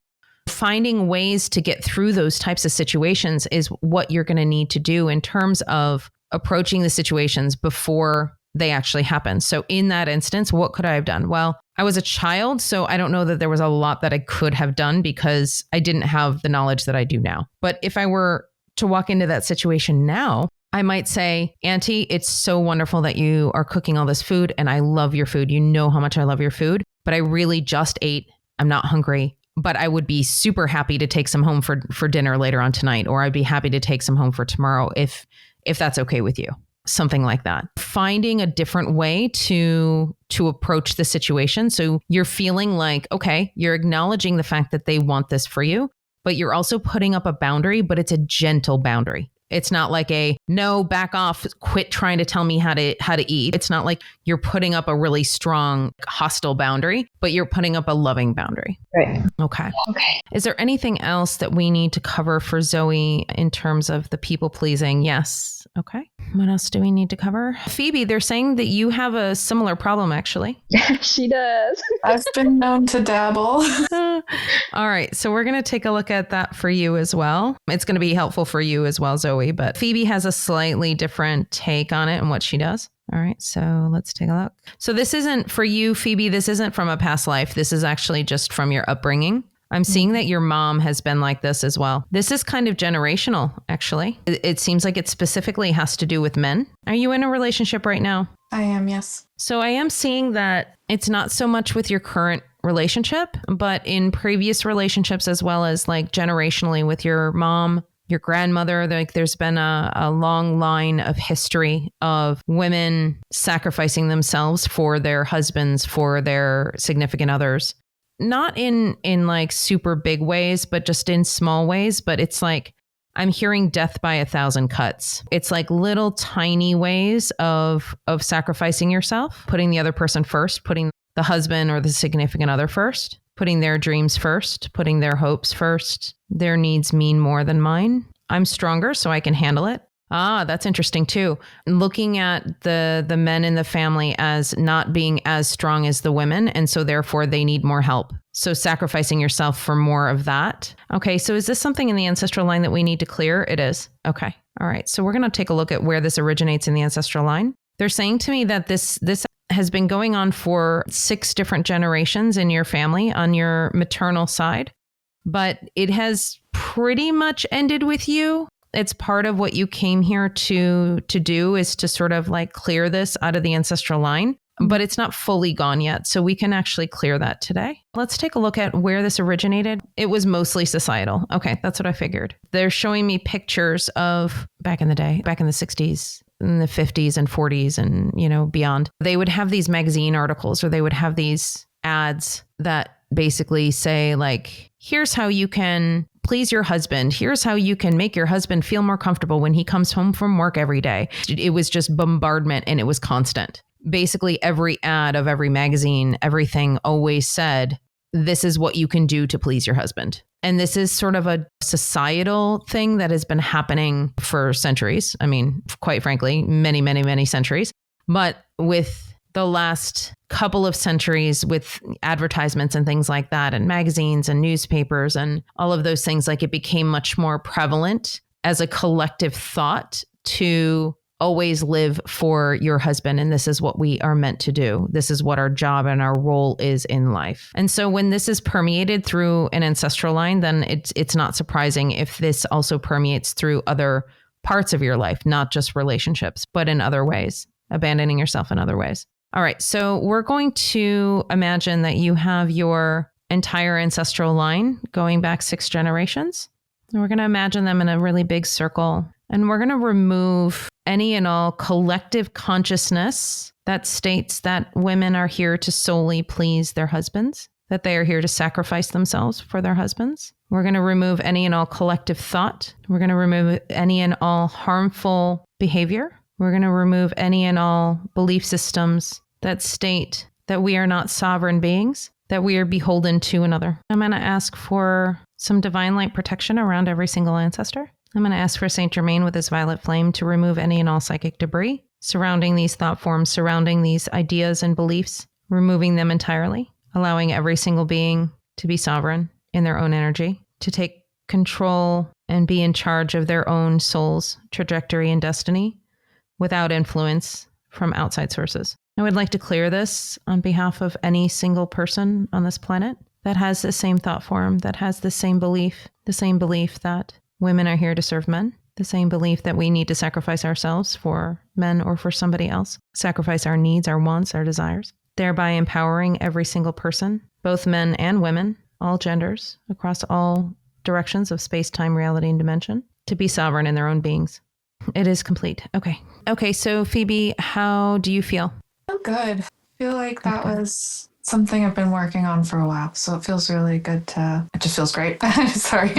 Finding ways to get through those types of situations is what you're going to need to do in terms of approaching the situations before they actually happen. So in that instance, what could I have done? Well, I was a child, so I don't know that there was a lot that I could have done because I didn't have the knowledge that I do now. But if I were to walk into that situation now, I might say, "Auntie, it's so wonderful that you are cooking all this food and I love your food. You know how much I love your food, but I really just ate. I'm not hungry, but I would be super happy to take some home for dinner later on tonight, or I'd be happy to take some home for tomorrow if that's okay with you." Something like that. Finding a different way to approach the situation. So you're feeling like, okay, you're acknowledging the fact that they want this for you, but you're also putting up a boundary, but it's a gentle boundary. It's not like a no, back off, quit trying to tell me how to eat. It's not like you're putting up a really strong hostile boundary, but you're putting up a loving boundary. Right. Okay. Okay. Is there anything else that we need to cover for Zoe in terms of the people pleasing? Yes. Okay. What else do we need to cover? Phoebe, they're saying that you have a similar problem, actually. She does. I've been known to dabble. All right. So we're going to take a look at that for you as well. It's going to be helpful for you as well, Zoe, but Phoebe has a slightly different take on it and what she does. All right. So let's take a look. So this isn't for you, Phoebe. This isn't from a past life. This is actually just from your upbringing. I'm seeing that your mom has been like this as well. This is kind of generational, actually. It seems like it specifically has to do with men. Are you in a relationship right now? I am, yes. So I am seeing that it's not so much with your current relationship, but in previous relationships as well as like generationally with your mom, your grandmother. Like there's been a long line of history of women sacrificing themselves for their husbands, for their significant others. Not in like super big ways, but just in small ways. But it's like, I'm hearing death by 1,000 cuts. It's like little tiny ways of sacrificing yourself, putting the other person first, putting the husband or the significant other first, putting their dreams first, putting their hopes first. Their needs mean more than mine. I'm stronger, so I can handle it. Ah, that's interesting too. Looking at the men in the family as not being as strong as the women, and so therefore they need more help. So sacrificing yourself for more of that. Okay, so is this something in the ancestral line that we need to clear? It is. Okay. All right. So we're going to take a look at where this originates in the ancestral line. They're saying to me that this has been going on for 6 different generations in your family on your maternal side, but it has pretty much ended with you. It's part of what you came here to do is to sort of like clear this out of the ancestral line, but it's not fully gone yet. So we can actually clear that today. Let's take a look at where this originated. It was mostly societal. Okay, that's what I figured. They're showing me pictures of back in the day, back in the 60s, in the 50s and 40s and, beyond. They would have these magazine articles or they would have these ads that basically say like, here's how you can please your husband. Here's how you can make your husband feel more comfortable when he comes home from work every day. It was just bombardment and it was constant. Basically, every ad of every magazine, everything always said, this is what you can do to please your husband. And this is sort of a societal thing that has been happening for centuries. I mean, quite frankly, many, many, many centuries. But with the last couple of centuries with advertisements and things like that and magazines and newspapers and all of those things, like it became much more prevalent as a collective thought to always live for your husband. And this is what we are meant to do. This is what our job and our role is in life. And so when this is permeated through an ancestral line, then it's not surprising if this also permeates through other parts of your life, not just relationships, but in other ways, abandoning yourself in other ways. All right. So we're going to imagine that you have your entire ancestral line going back 6 generations. And we're going to imagine them in a really big circle. And we're going to remove any and all collective consciousness that states that women are here to solely please their husbands, that they are here to sacrifice themselves for their husbands. We're going to remove any and all collective thought. We're going to remove any and all harmful behavior. We're going to remove any and all belief systems that state that we are not sovereign beings, that we are beholden to another. I'm going to ask for some divine light protection around every single ancestor. I'm going to ask for Saint Germain with his violet flame to remove any and all psychic debris surrounding these thought forms, surrounding these ideas and beliefs, removing them entirely, allowing every single being to be sovereign in their own energy, to take control and be in charge of their own soul's trajectory and destiny without influence from outside sources. I would like to clear this on behalf of any single person on this planet that has the same thought form, that has the same belief that women are here to serve men, the same belief that we need to sacrifice ourselves for men or for somebody else, sacrifice our needs, our wants, our desires, thereby empowering every single person, both men and women, all genders, across all directions of space, time, reality, and dimension, to be sovereign in their own beings. It is complete. Okay, so Phoebe, how do you feel? Oh, good. I feel like that was something I've been working on for a while. So it feels really good it just feels great. Sorry.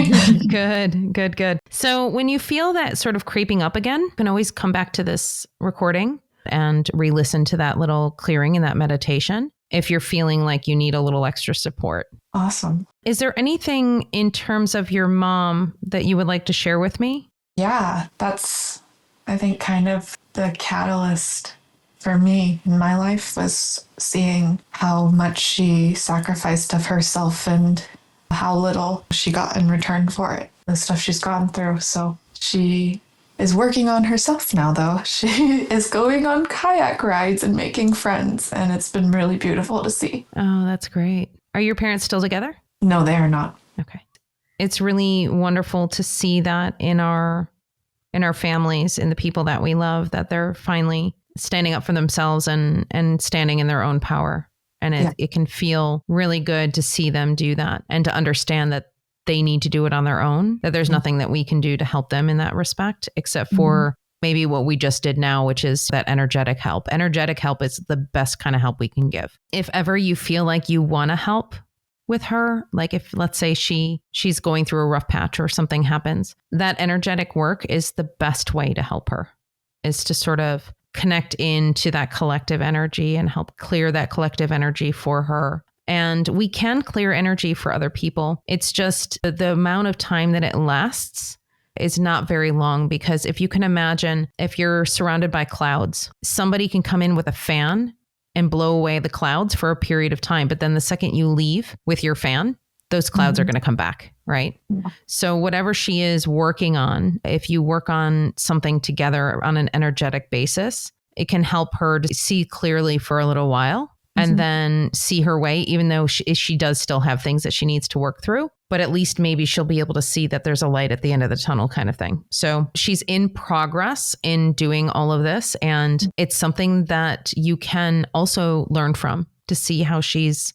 Good. So when you feel that sort of creeping up again, you can always come back to this recording and re-listen to that little clearing and that meditation if you're feeling like you need a little extra support. Awesome. Is there anything in terms of your mom that you would like to share with me? Yeah, that's, I think, kind of the catalyst for me in my life, was seeing how much she sacrificed of herself and how little she got in return for it, the stuff she's gone through. So she is working on herself now, though. She is going on kayak rides and making friends, and it's been really beautiful to see. Oh, that's great. Are your parents still together? No, they are not. Okay. It's really wonderful to see that in our families, in the people that we love, that they're finally standing up for themselves and standing in their own power. And it can feel really good to see them do that and to understand that they need to do it on their own, that there's nothing that we can do to help them in that respect, except for maybe what we just did now, which is that energetic help. Energetic help is the best kind of help we can give. If ever you feel like you want to help with her, like if, let's say she's going through a rough patch or something happens, that energetic work is the best way to help her, is to sort of connect into that collective energy and help clear that collective energy for her. And we can clear energy for other people. It's just the amount of time that it lasts is not very long, because if you can imagine, if you're surrounded by clouds, somebody can come in with a fan and blow away the clouds for a period of time. But then the second you leave with your fan, those clouds are going to come back, right? Yeah. So whatever she is working on, if you work on something together on an energetic basis, it can help her to see clearly for a little while and then see her way, even though she does still have things that she needs to work through. But at least maybe she'll be able to see that there's a light at the end of the tunnel kind of thing. So she's in progress in doing all of this. And it's something that you can also learn from to see how she's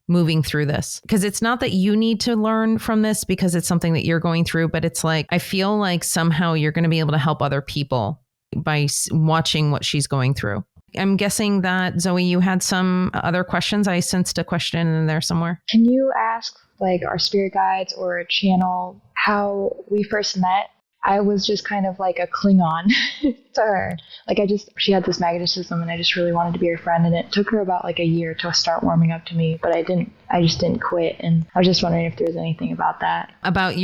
moving through this. Because it's not that you need to learn from this because it's something that you're going through, but it's like, I feel like somehow you're going to be able to help other people by watching what she's going through. I'm guessing that, Zoe, you had some other questions. I sensed a question in there somewhere. Can you ask like our spirit guides or a channel how we first met? I was just kind of like a Klingon to her. Like she had this magnetism and I just really wanted to be her friend. And it took her about like a year to start warming up to me, but I just didn't quit. And I was just wondering if there was anything about that. About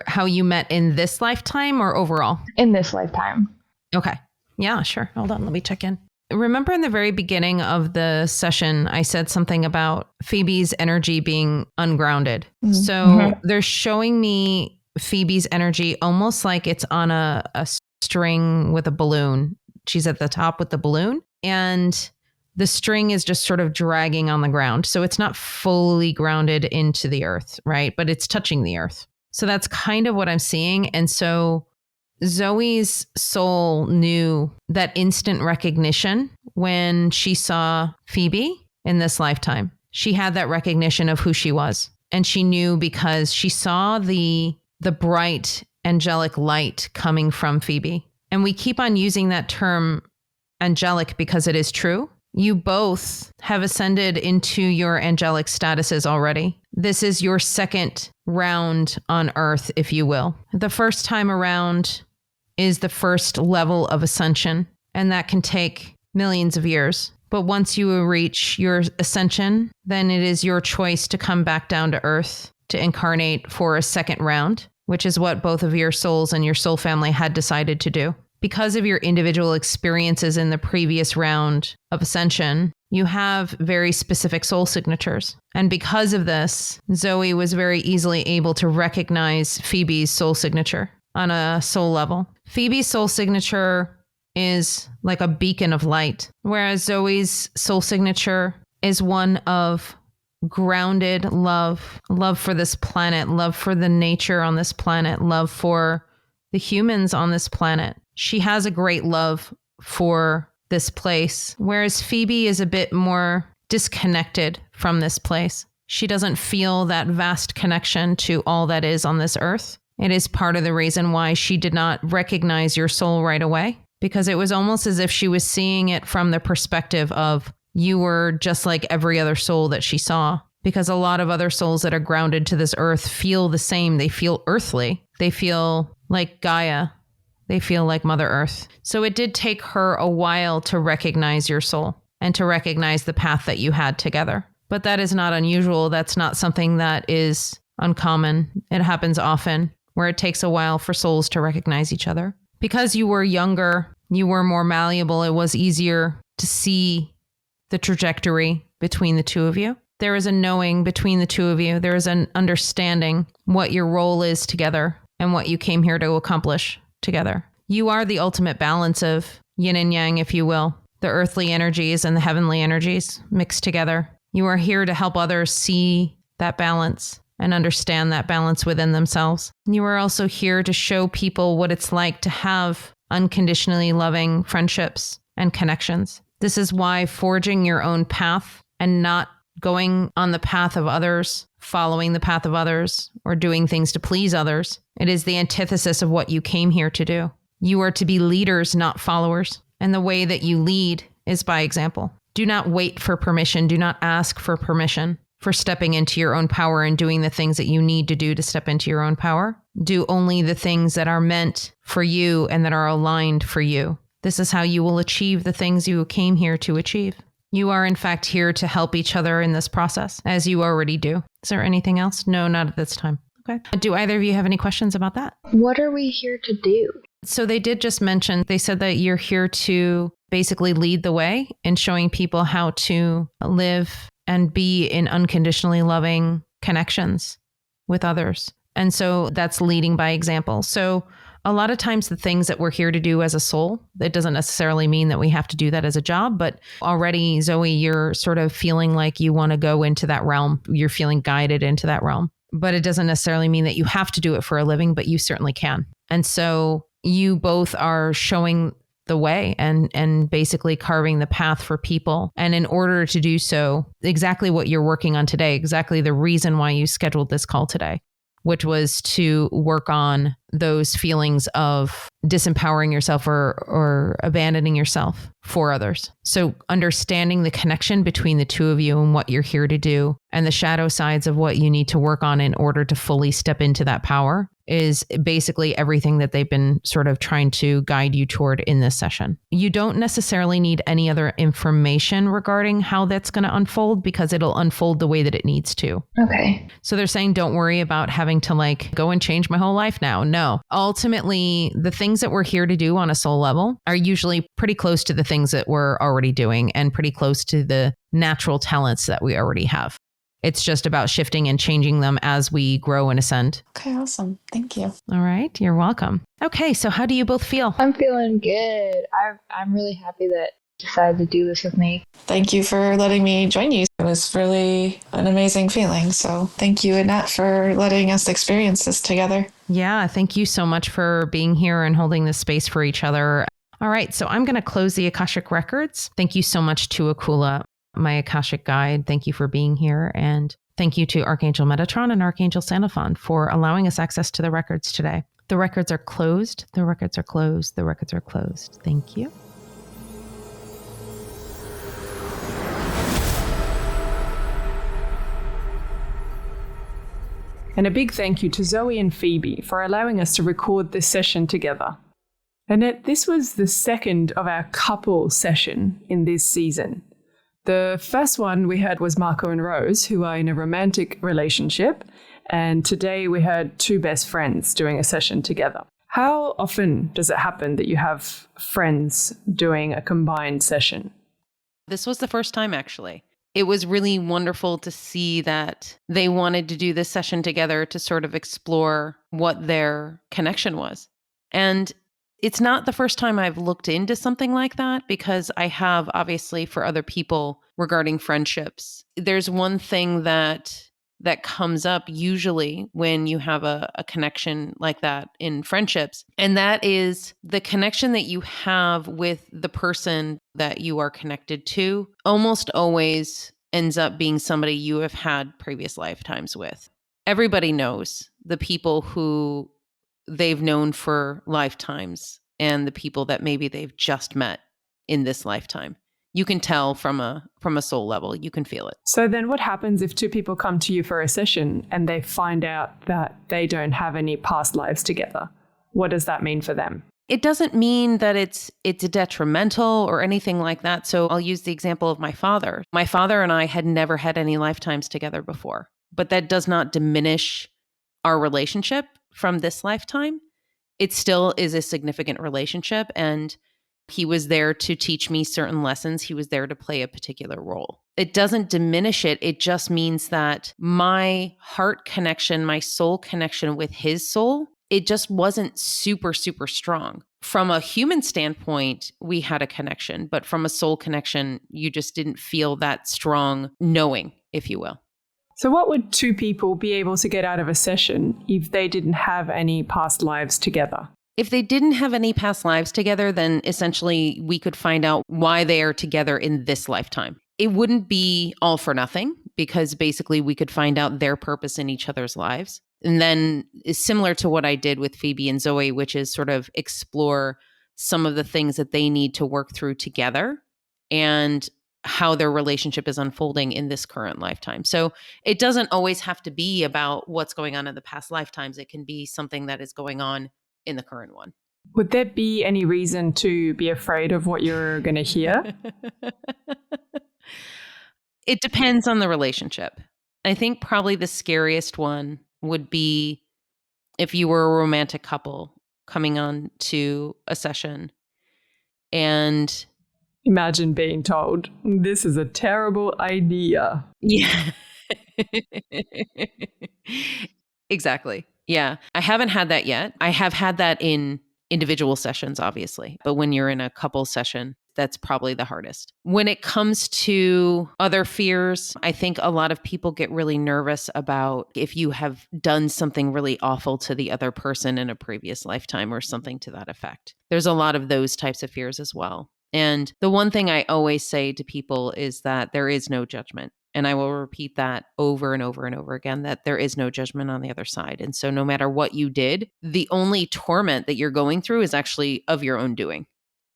how you met in this lifetime or overall? In this lifetime. Okay. Yeah, sure. Hold on. Let me check in. Remember in the very beginning of the session, I said something about Phoebe's energy being ungrounded. Mm-hmm. So they're showing me Phoebe's energy almost like it's on a string with a balloon She's at the top with the balloon, and the string is just sort of dragging on the ground. So it's not fully grounded into the earth, right? But it's touching the earth. So that's kind of what I'm seeing. And so Zoe's soul knew that instant recognition when she saw Phoebe in this lifetime. She had that recognition of who she was. And she knew because she saw the bright angelic light coming from Phoebe. And we keep on using that term angelic because it is true. You both have ascended into your angelic statuses already. This is your second round on Earth, if you will. The first time around is the first level of ascension, and that can take millions of years. But once you reach your ascension, then it is your choice to come back down to Earth to incarnate for a second round, which is what both of your souls and your soul family had decided to do. Because of your individual experiences in the previous round of ascension, you have very specific soul signatures. And because of this, Zoe was very easily able to recognize Phoebe's soul signature on a soul level. Phoebe's soul signature is like a beacon of light, whereas Zoe's soul signature is one of grounded love for this planet, love for the nature on this planet, love for the humans on this planet. She has a great love for this place, whereas Phoebe is a bit more disconnected from this place. She doesn't feel that vast connection to all that is on this earth. It is part of the reason why she did not recognize your soul right away, because it was almost as if she was seeing it from the perspective of you were just like every other soul that she saw. Because a lot of other souls that are grounded to this earth feel the same. They feel earthly. They feel like Gaia. They feel like Mother Earth. So it did take her a while to recognize your soul and to recognize the path that you had together. But that is not unusual. That's not something that is uncommon. It happens often where it takes a while for souls to recognize each other. Because you were younger, you were more malleable, it was easier to see the trajectory between the two of you. There is a knowing between the two of you. There is an understanding what your role is together and what you came here to accomplish together. You are the ultimate balance of yin and yang, if you will, the earthly energies and the heavenly energies mixed together. You are here to help others see that balance and understand that balance within themselves. You are also here to show people what it's like to have unconditionally loving friendships and connections. This is why forging your own path and not going on the path of others, following the path of others, or doing things to please others. It is the antithesis of what you came here to do. You are to be leaders, not followers. And the way that you lead is by example. Do not wait for permission. Do not ask for permission for stepping into your own power and doing the things that you need to do to step into your own power. Do only the things that are meant for you and that are aligned for you. This is how you will achieve the things you came here to achieve. You are, in fact, here to help each other in this process, as you already do. Is there anything else? No, not at this time. Okay. Do either of you have any questions about that? What are we here to do? So they did just mention, they said that you're here to basically lead the way in showing people how to live and be in unconditionally loving connections with others. And so that's leading by example. So a lot of times the things that we're here to do as a soul, it doesn't necessarily mean that we have to do that as a job, but already, Zoe, you're sort of feeling like you want to go into that realm. You're feeling guided into that realm, but it doesn't necessarily mean that you have to do it for a living, but you certainly can. And so you both are showing the way and basically carving the path for people. And in order to do so, exactly what you're working on today, exactly the reason why you scheduled this call today, which was to work on those feelings of disempowering yourself or abandoning yourself for others. So understanding the connection between the two of you and what you're here to do and the shadow sides of what you need to work on in order to fully step into that power is basically everything that they've been sort of trying to guide you toward in this session. You don't necessarily need any other information regarding how that's going to unfold because it'll unfold the way that it needs to. Okay. So they're saying, don't worry about having to like go and change my whole life now. No, ultimately the things that we're here to do on a soul level are usually pretty close to the things that we're already doing and pretty close to the natural talents that we already have. It's just about shifting and changing them as we grow and ascend. Okay, awesome. Thank you. All right. You're welcome. Okay. So how do you both feel? I'm feeling good. I'm really happy that you decided to do this with me. Thank you for letting me join you. It was really an amazing feeling. So thank you, Annette, for letting us experience this together. Yeah. Thank you so much for being here and holding this space for each other. All right. So I'm going to close the Akashic Records. Thank you so much to Akula, my Akashic guide. Thank you for being here. And thank you to Archangel Metatron and Archangel Xenophon for allowing us access to the records today. The records are closed. The records are closed. The records are closed. Thank you. And a big thank you to Zoe and Phoebe for allowing us to record this session together. Annette, this was the second of our couple session in this season. The first one we heard was Marco and Rose, who are in a romantic relationship, and today we heard two best friends doing a session together. How often does it happen that you have friends doing a combined session? This was the first time, actually. It was really wonderful to see that they wanted to do this session together to sort of explore what their connection was. And it's not the first time I've looked into something like that, because I have, obviously, for other people regarding friendships. There's one thing that comes up usually when you have a connection like that in friendships, and that is the connection that you have with the person that you are connected to almost always ends up being somebody you have had previous lifetimes with. Everybody knows the people who they've known for lifetimes and the people that maybe they've just met in this lifetime. You can tell from a soul level. You can feel it. So then what happens if two people come to you for a session and they find out that they don't have any past lives together? What does that mean for them? It doesn't mean that it's detrimental or anything like that. So I'll use the example of my father. My father and I had never had any lifetimes together before, but that does not diminish our relationship from this lifetime. It still is a significant relationship, and he was there to teach me certain lessons. He was there to play a particular role. It doesn't diminish it. It just means that my heart connection, my soul connection with his soul, it just wasn't super, super strong. From a human standpoint, we had a connection, but from a soul connection, you just didn't feel that strong knowing, if you will. So what would two people be able to get out of a session if they didn't have any past lives together? If they didn't have any past lives together, then essentially we could find out why they are together in this lifetime. It wouldn't be all for nothing, because basically we could find out their purpose in each other's lives. And then is similar to what I did with Phoebe and Zoe, which is sort of explore some of the things that they need to work through together and how their relationship is unfolding in this current lifetime. So it doesn't always have to be about what's going on in the past lifetimes. It can be something that is going on in the current one. Would there be any reason to be afraid of what you're going to hear? It depends on the relationship. I think probably the scariest one would be if you were a romantic couple coming on to a session and imagine being told, this is a terrible idea. Yeah. Exactly. Yeah. I haven't had that yet. I have had that in individual sessions, obviously. But when you're in a couple session, that's probably the hardest. When it comes to other fears, I think a lot of people get really nervous about if you have done something really awful to the other person in a previous lifetime or something to that effect. There's a lot of those types of fears as well. And the one thing I always say to people is that there is no judgment. And I will repeat that over and over and over again, that there is no judgment on the other side. And so no matter what you did, the only torment that you're going through is actually of your own doing.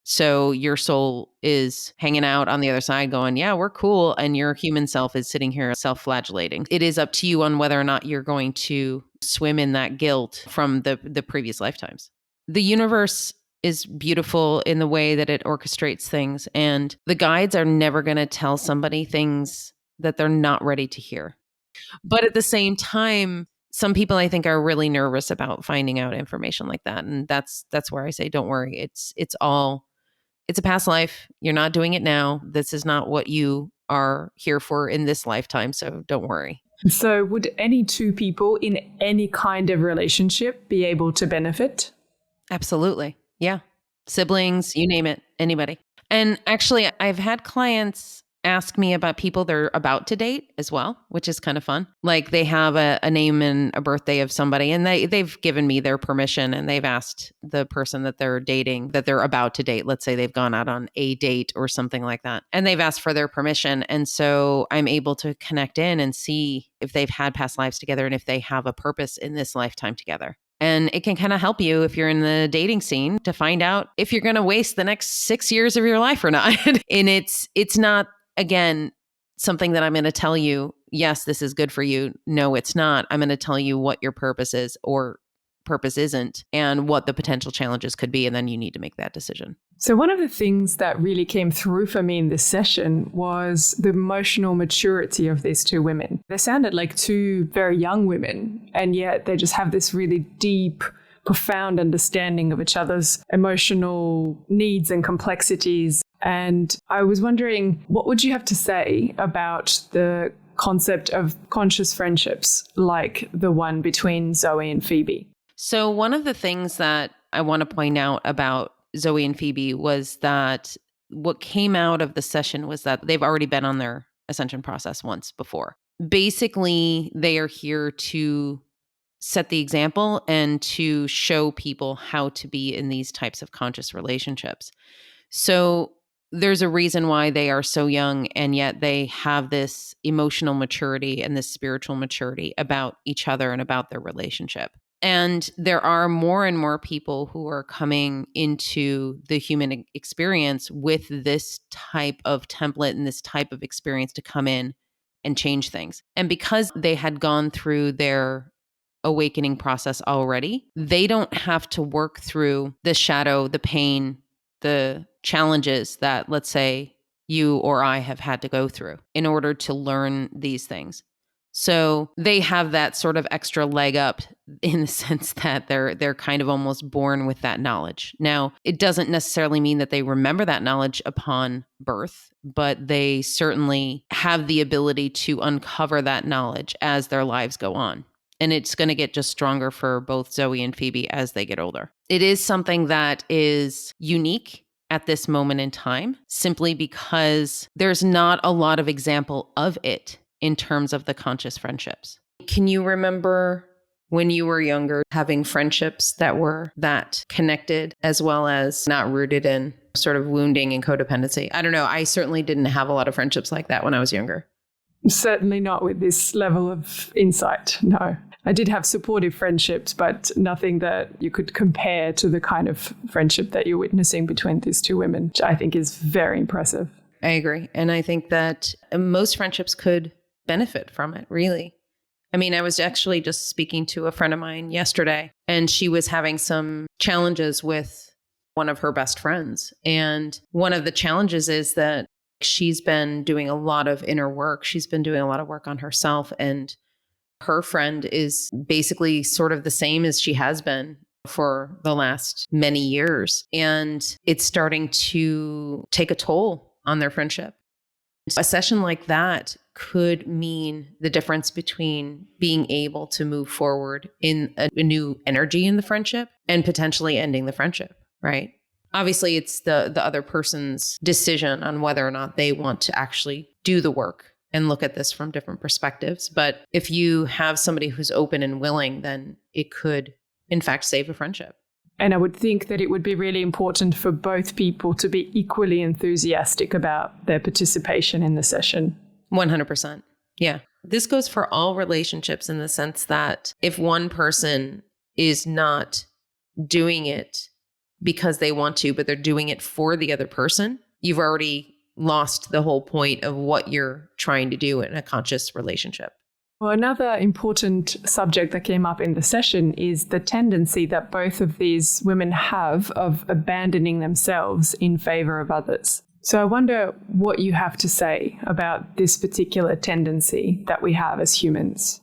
So your soul is hanging out on the other side going, yeah, we're cool. And your human self is sitting here self-flagellating. It is up to you on whether or not you're going to swim in that guilt from the previous lifetimes. The universe is beautiful in the way that it orchestrates things. And the guides are never going to tell somebody things that they're not ready to hear. But at the same time, some people I think are really nervous about finding out information like that. And that's where I say, don't worry. It's a past life. You're not doing it now. This is not what you are here for in this lifetime. So don't worry. So would any two people in any kind of relationship be able to benefit? Absolutely. Yeah. Siblings, you name it, anybody. And actually, I've had clients ask me about people they're about to date as well, which is kind of fun. Like they have a name and a birthday of somebody, and they've given me their permission, and they've asked the person that they're dating, that they're about to date. Let's say they've gone out on a date or something like that, and they've asked for their permission. And so I'm able to connect in and see if they've had past lives together and if they have a purpose in this lifetime together. And it can kind of help you if you're in the dating scene to find out if you're going to waste the next 6 years of your life or not. And it's not, again, something that I'm going to tell you, yes, this is good for you. No, it's not. I'm going to tell you what your purpose is or purpose isn't and what the potential challenges could be. And then you need to make that decision. So one of the things that really came through for me in this session was the emotional maturity of these two women. They sounded like two very young women, and yet they just have this really deep, profound understanding of each other's emotional needs and complexities. And I was wondering, what would you have to say about the concept of conscious friendships like the one between Zoe and Pheobe? So one of the things that I want to point out about Zoe and Pheobe was that what came out of the session was that they've already been on their ascension process once before. Basically, they are here to set the example and to show people how to be in these types of conscious relationships. So there's a reason why they are so young, and yet they have this emotional maturity and this spiritual maturity about each other and about their relationship. And there are more and more people who are coming into the human experience with this type of template and this type of experience to come in and change things. And because they had gone through their awakening process already, they don't have to work through the shadow, the pain, the challenges that, let's say, you or I have had to go through in order to learn these things. So they have that sort of extra leg up in the sense that they're kind of almost born with that knowledge. Now, it doesn't necessarily mean that they remember that knowledge upon birth, but they certainly have the ability to uncover that knowledge as their lives go on. And it's going to get just stronger for both Zoe and Pheobe as they get older. It is something that is unique at this moment in time, simply because there's not a lot of example of it in terms of the conscious friendships. Can you remember when you were younger having friendships that were that connected as well as not rooted in sort of wounding and codependency? I don't know. I certainly didn't have a lot of friendships like that when I was younger. Certainly not with this level of insight, no. I did have supportive friendships, but nothing that you could compare to the kind of friendship that you're witnessing between these two women, which I think is very impressive. I agree. And I think that most friendships could benefit from it, really. I mean, I was actually just speaking to a friend of mine yesterday, and she was having some challenges with one of her best friends. And one of the challenges is that she's been doing a lot of inner work. She's been doing a lot of work on herself, and her friend is basically sort of the same as she has been for the last many years. And it's starting to take a toll on their friendship. A session like that could mean the difference between being able to move forward in a new energy in the friendship and potentially ending the friendship, right? Obviously, it's the other person's decision on whether or not they want to actually do the work and look at this from different perspectives. But if you have somebody who's open and willing, then it could, in fact, save a friendship. And I would think that it would be really important for both people to be equally enthusiastic about their participation in the session. 100%. Yeah. This goes for all relationships in the sense that if one person is not doing it because they want to, but they're doing it for the other person, you've already lost the whole point of what you're trying to do in a conscious relationship. Well, another important subject that came up in the session is the tendency that both of these women have of abandoning themselves in favor of others. So I wonder what you have to say about this particular tendency that we have as humans.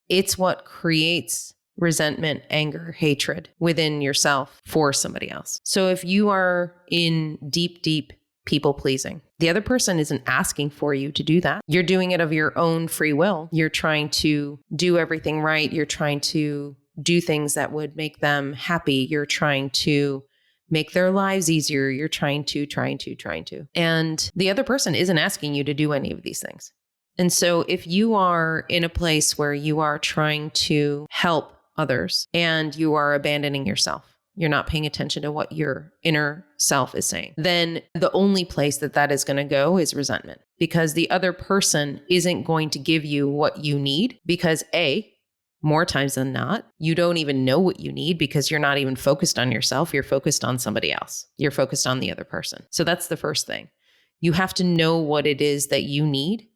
It's what creates resentment, anger, hatred within yourself for somebody else. So if you are in deep, deep people pleasing, The other person isn't asking for you to do that. You're doing it of your own free will. You're trying to do everything right. You're trying to do things that would make them happy. You're trying to make their lives easier. You're trying to. And the other person isn't asking you to do any of these things. And so if you are in a place where you are trying to help others and you are abandoning yourself, you're not paying attention to what your inner self is saying, then the only place that is going to go is resentment, because the other person isn't going to give you what you need because more times than not, you don't even know what you need because you're not even focused on yourself. You're focused on somebody else. You're focused on the other person. So that's the first thing. You have to know what it is that you need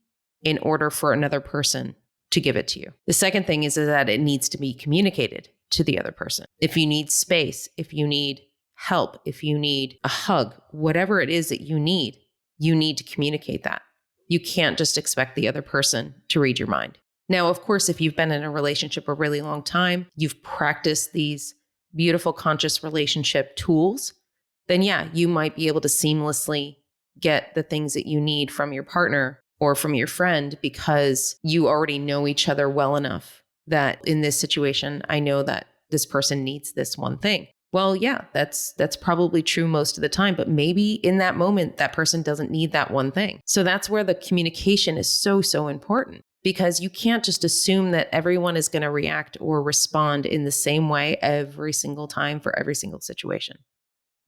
in order for another person to give it to you. The second thing is that it needs to be communicated to the other person. If you need space, if you need help, if you need a hug, whatever it is that you need to communicate that. You can't just expect the other person to read your mind. Now, of course, if you've been in a relationship a really long time, you've practiced these beautiful conscious relationship tools, then yeah, you might be able to seamlessly get the things that you need from your partner or from your friend because you already know each other well enough that in this situation, I know that this person needs this one thing. Well, yeah, that's probably true most of the time, but maybe in that moment, that person doesn't need that one thing. So that's where the communication is so, so important, because you can't just assume that everyone is going to react or respond in the same way every single time for every single situation.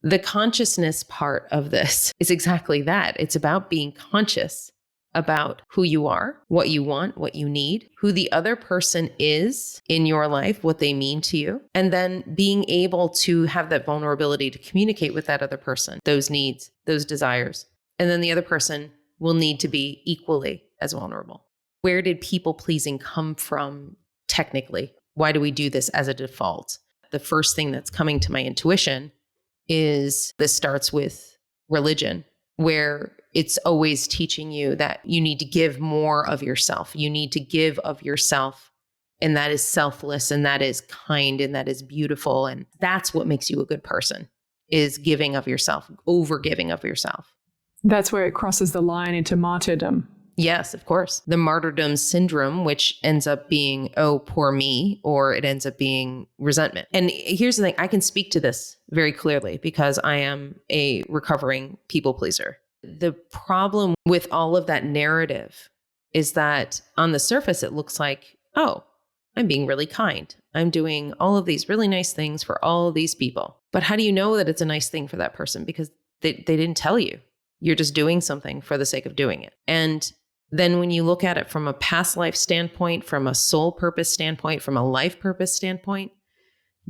The consciousness part of this is exactly that. It's about being conscious about who you are, what you want, what you need, who the other person is in your life, what they mean to you, and then being able to have that vulnerability to communicate with that other person, those needs, those desires. And then the other person will need to be equally as vulnerable. Where did people pleasing come from technically? Why do we do this as a default? The first thing that's coming to my intuition is this starts with religion, where it's always teaching you that you need to give more of yourself. You need to give of yourself. And that is selfless, and that is kind, and that is beautiful. And that's what makes you a good person, is giving of yourself, overgiving of yourself. That's where it crosses the line into martyrdom. Yes, of course. The martyrdom syndrome, which ends up being, oh, poor me, or it ends up being resentment. And here's the thing, I can speak to this very clearly because I am a recovering people pleaser. The problem with all of that narrative is that on the surface, it looks like, oh, I'm being really kind. I'm doing all of these really nice things for all of these people. But how do you know that it's a nice thing for that person? Because they didn't tell you. You're just doing something for the sake of doing it. And then when you look at it from a past life standpoint, from a soul purpose standpoint, from a life purpose standpoint,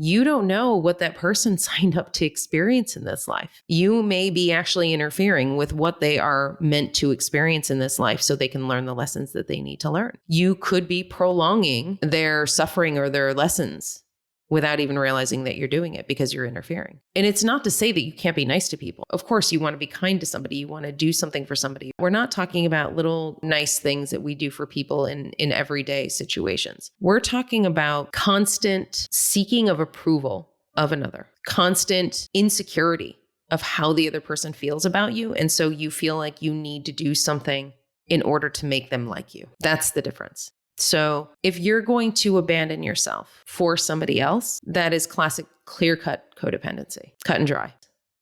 you don't know what that person signed up to experience in this life. You may be actually interfering with what they are meant to experience in this life so they can learn the lessons that they need to learn. You could be prolonging their suffering or their lessons without even realizing that you're doing it because you're interfering. And it's not to say that you can't be nice to people. Of course, you want to be kind to somebody. You want to do something for somebody. We're not talking about little nice things that we do for people in everyday situations. We're talking about constant seeking of approval of another, constant insecurity of how the other person feels about you. And so you feel like you need to do something in order to make them like you. That's the difference. So if you're going to abandon yourself for somebody else, that is classic clear-cut codependency, cut and dry.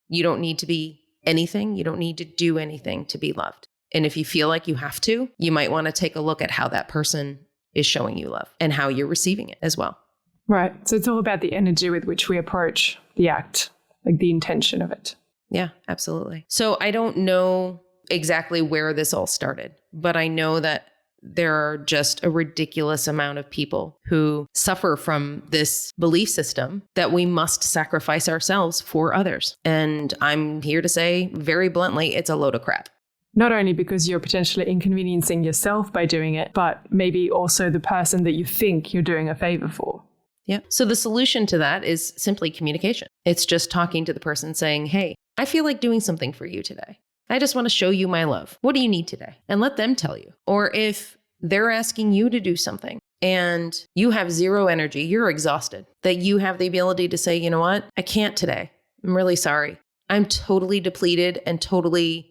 You don't need to be anything. You don't need to do anything to be loved. And if you feel like you have to, you might want to take a look at how that person is showing you love and how you're receiving it as well. Right. So it's all about the energy with which we approach the act, like the intention of it. Yeah, absolutely. So I don't know exactly where this all started, but I know that there are just a ridiculous amount of people who suffer from this belief system that we must sacrifice ourselves for others. And I'm here to say very bluntly, it's a load of crap. Not only because you're potentially inconveniencing yourself by doing it, but maybe also the person that you think you're doing a favor for. Yeah. So the solution to that is simply communication. It's just talking to the person saying, hey, I feel like doing something for you today. I just want to show you my love. What do you need today? And let them tell you. Or if they're asking you to do something and you have zero energy, you're exhausted, that you have the ability to say, you know what? I can't today. I'm really sorry. I'm totally depleted and totally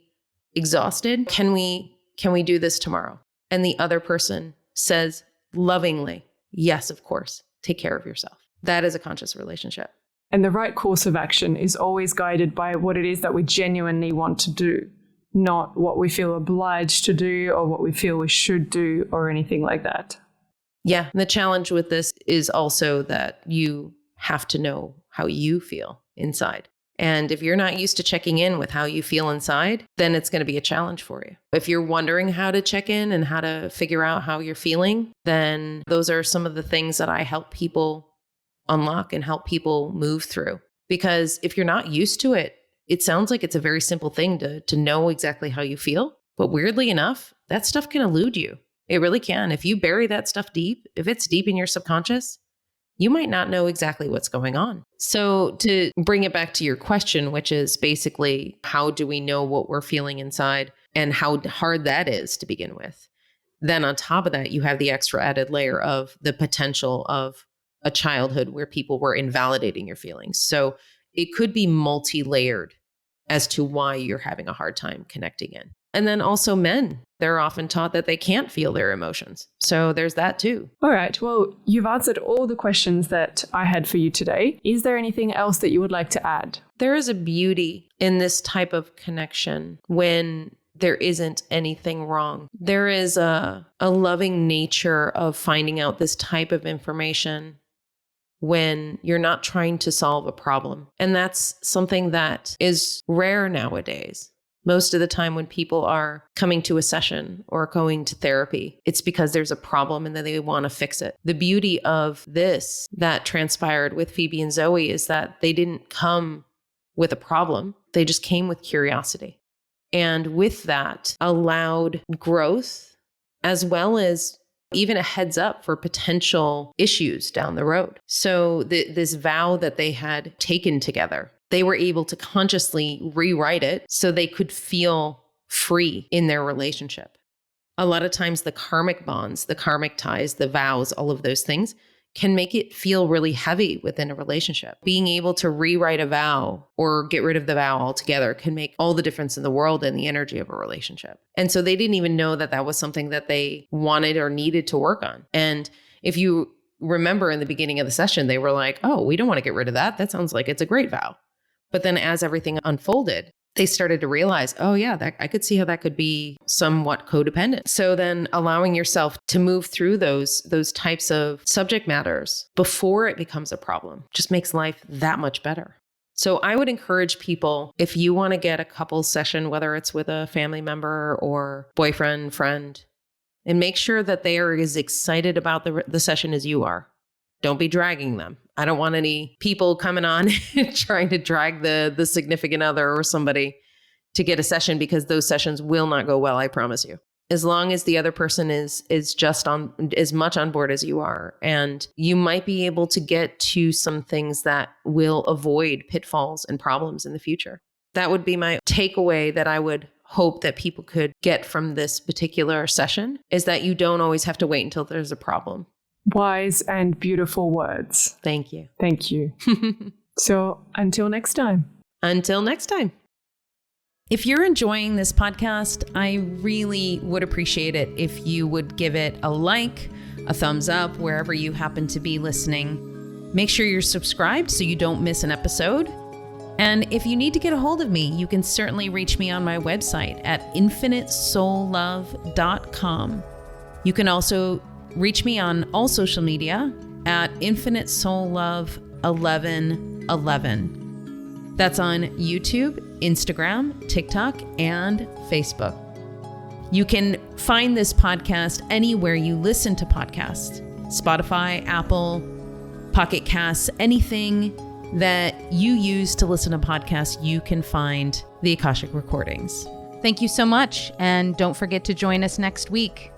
exhausted. Can we do this tomorrow? And the other person says lovingly, yes, of course, take care of yourself. That is a conscious relationship. And the right course of action is always guided by what it is that we genuinely want to do, not what we feel obliged to do or what we feel we should do or anything like that. Yeah. The challenge with this is also that you have to know how you feel inside. And if you're not used to checking in with how you feel inside, then it's going to be a challenge for you. If you're wondering how to check in and how to figure out how you're feeling, then those are some of the things that I help people unlock and help people move through. Because if you're not used to it, it sounds like it's a very simple thing to know exactly how you feel. But weirdly enough, that stuff can elude you. It really can. If you bury that stuff deep, if it's deep in your subconscious, you might not know exactly what's going on. So to bring it back to your question, which is basically, how do we know what we're feeling inside and how hard that is to begin with? Then on top of that, you have the extra added layer of the potential of a childhood where people were invalidating your feelings. So it could be multi-layered as to why you're having a hard time connecting in. And then also men, they're often taught that they can't feel their emotions. So there's that too. All right. Well, you've answered all the questions that I had for you today. Is there anything else that you would like to add? There is a beauty in this type of connection when there isn't anything wrong. There is a loving nature of finding out this type of information when you're not trying to solve a problem. And that's something that is rare nowadays. Most of the time when people are coming to a session or going to therapy, it's because there's a problem and that they want to fix it. The beauty of this that transpired with Pheobe and Zoe is that they didn't come with a problem. They just came with curiosity. And with that allowed growth, as well as even a heads up for potential issues down the road. So this vow that they had taken together, they were able to consciously rewrite it so they could feel free in their relationship. A lot of times the karmic bonds, the karmic ties, the vows, all of those things can make it feel really heavy within a relationship. Being able to rewrite a vow or get rid of the vow altogether can make all the difference in the world in the energy of a relationship. And so they didn't even know that that was something that they wanted or needed to work on. And if you remember in the beginning of the session, they were like, oh, we don't want to get rid of that. That sounds like it's a great vow. But then as everything unfolded, they started to realize, oh yeah, that I could see how that could be somewhat codependent. So then allowing yourself to move through those types of subject matters before it becomes a problem just makes life that much better. So I would encourage people, if you want to get a couples session, whether it's with a family member or boyfriend, friend, and make sure that they are as excited about the session as you are. Don't be dragging them. I don't want any people coming on trying to drag the significant other or somebody to get a session, because those sessions will not go well, I promise you. As long as the other person is just on as much on board as you are, and you might be able to get to some things that will avoid pitfalls and problems in the future. That would be my takeaway that I would hope that people could get from this particular session, is that you don't always have to wait until there's a problem. Wise and beautiful words. Thank you. Thank you. So until next time. Until next time. If you're enjoying this podcast, I really would appreciate it if you would give it a like, a thumbs up, wherever you happen to be listening. Make sure you're subscribed so you don't miss an episode. And if you need to get a hold of me, you can certainly reach me on my website at infinitesoullove.com. You can also reach me on all social media at infinitesoullove1111. That's on YouTube, Instagram, TikTok, and Facebook. You can find this podcast anywhere you listen to podcasts. Spotify, Apple, Pocket Casts, anything that you use to listen to podcasts, you can find the Akashic Recordings. Thank you so much, and don't forget to join us next week.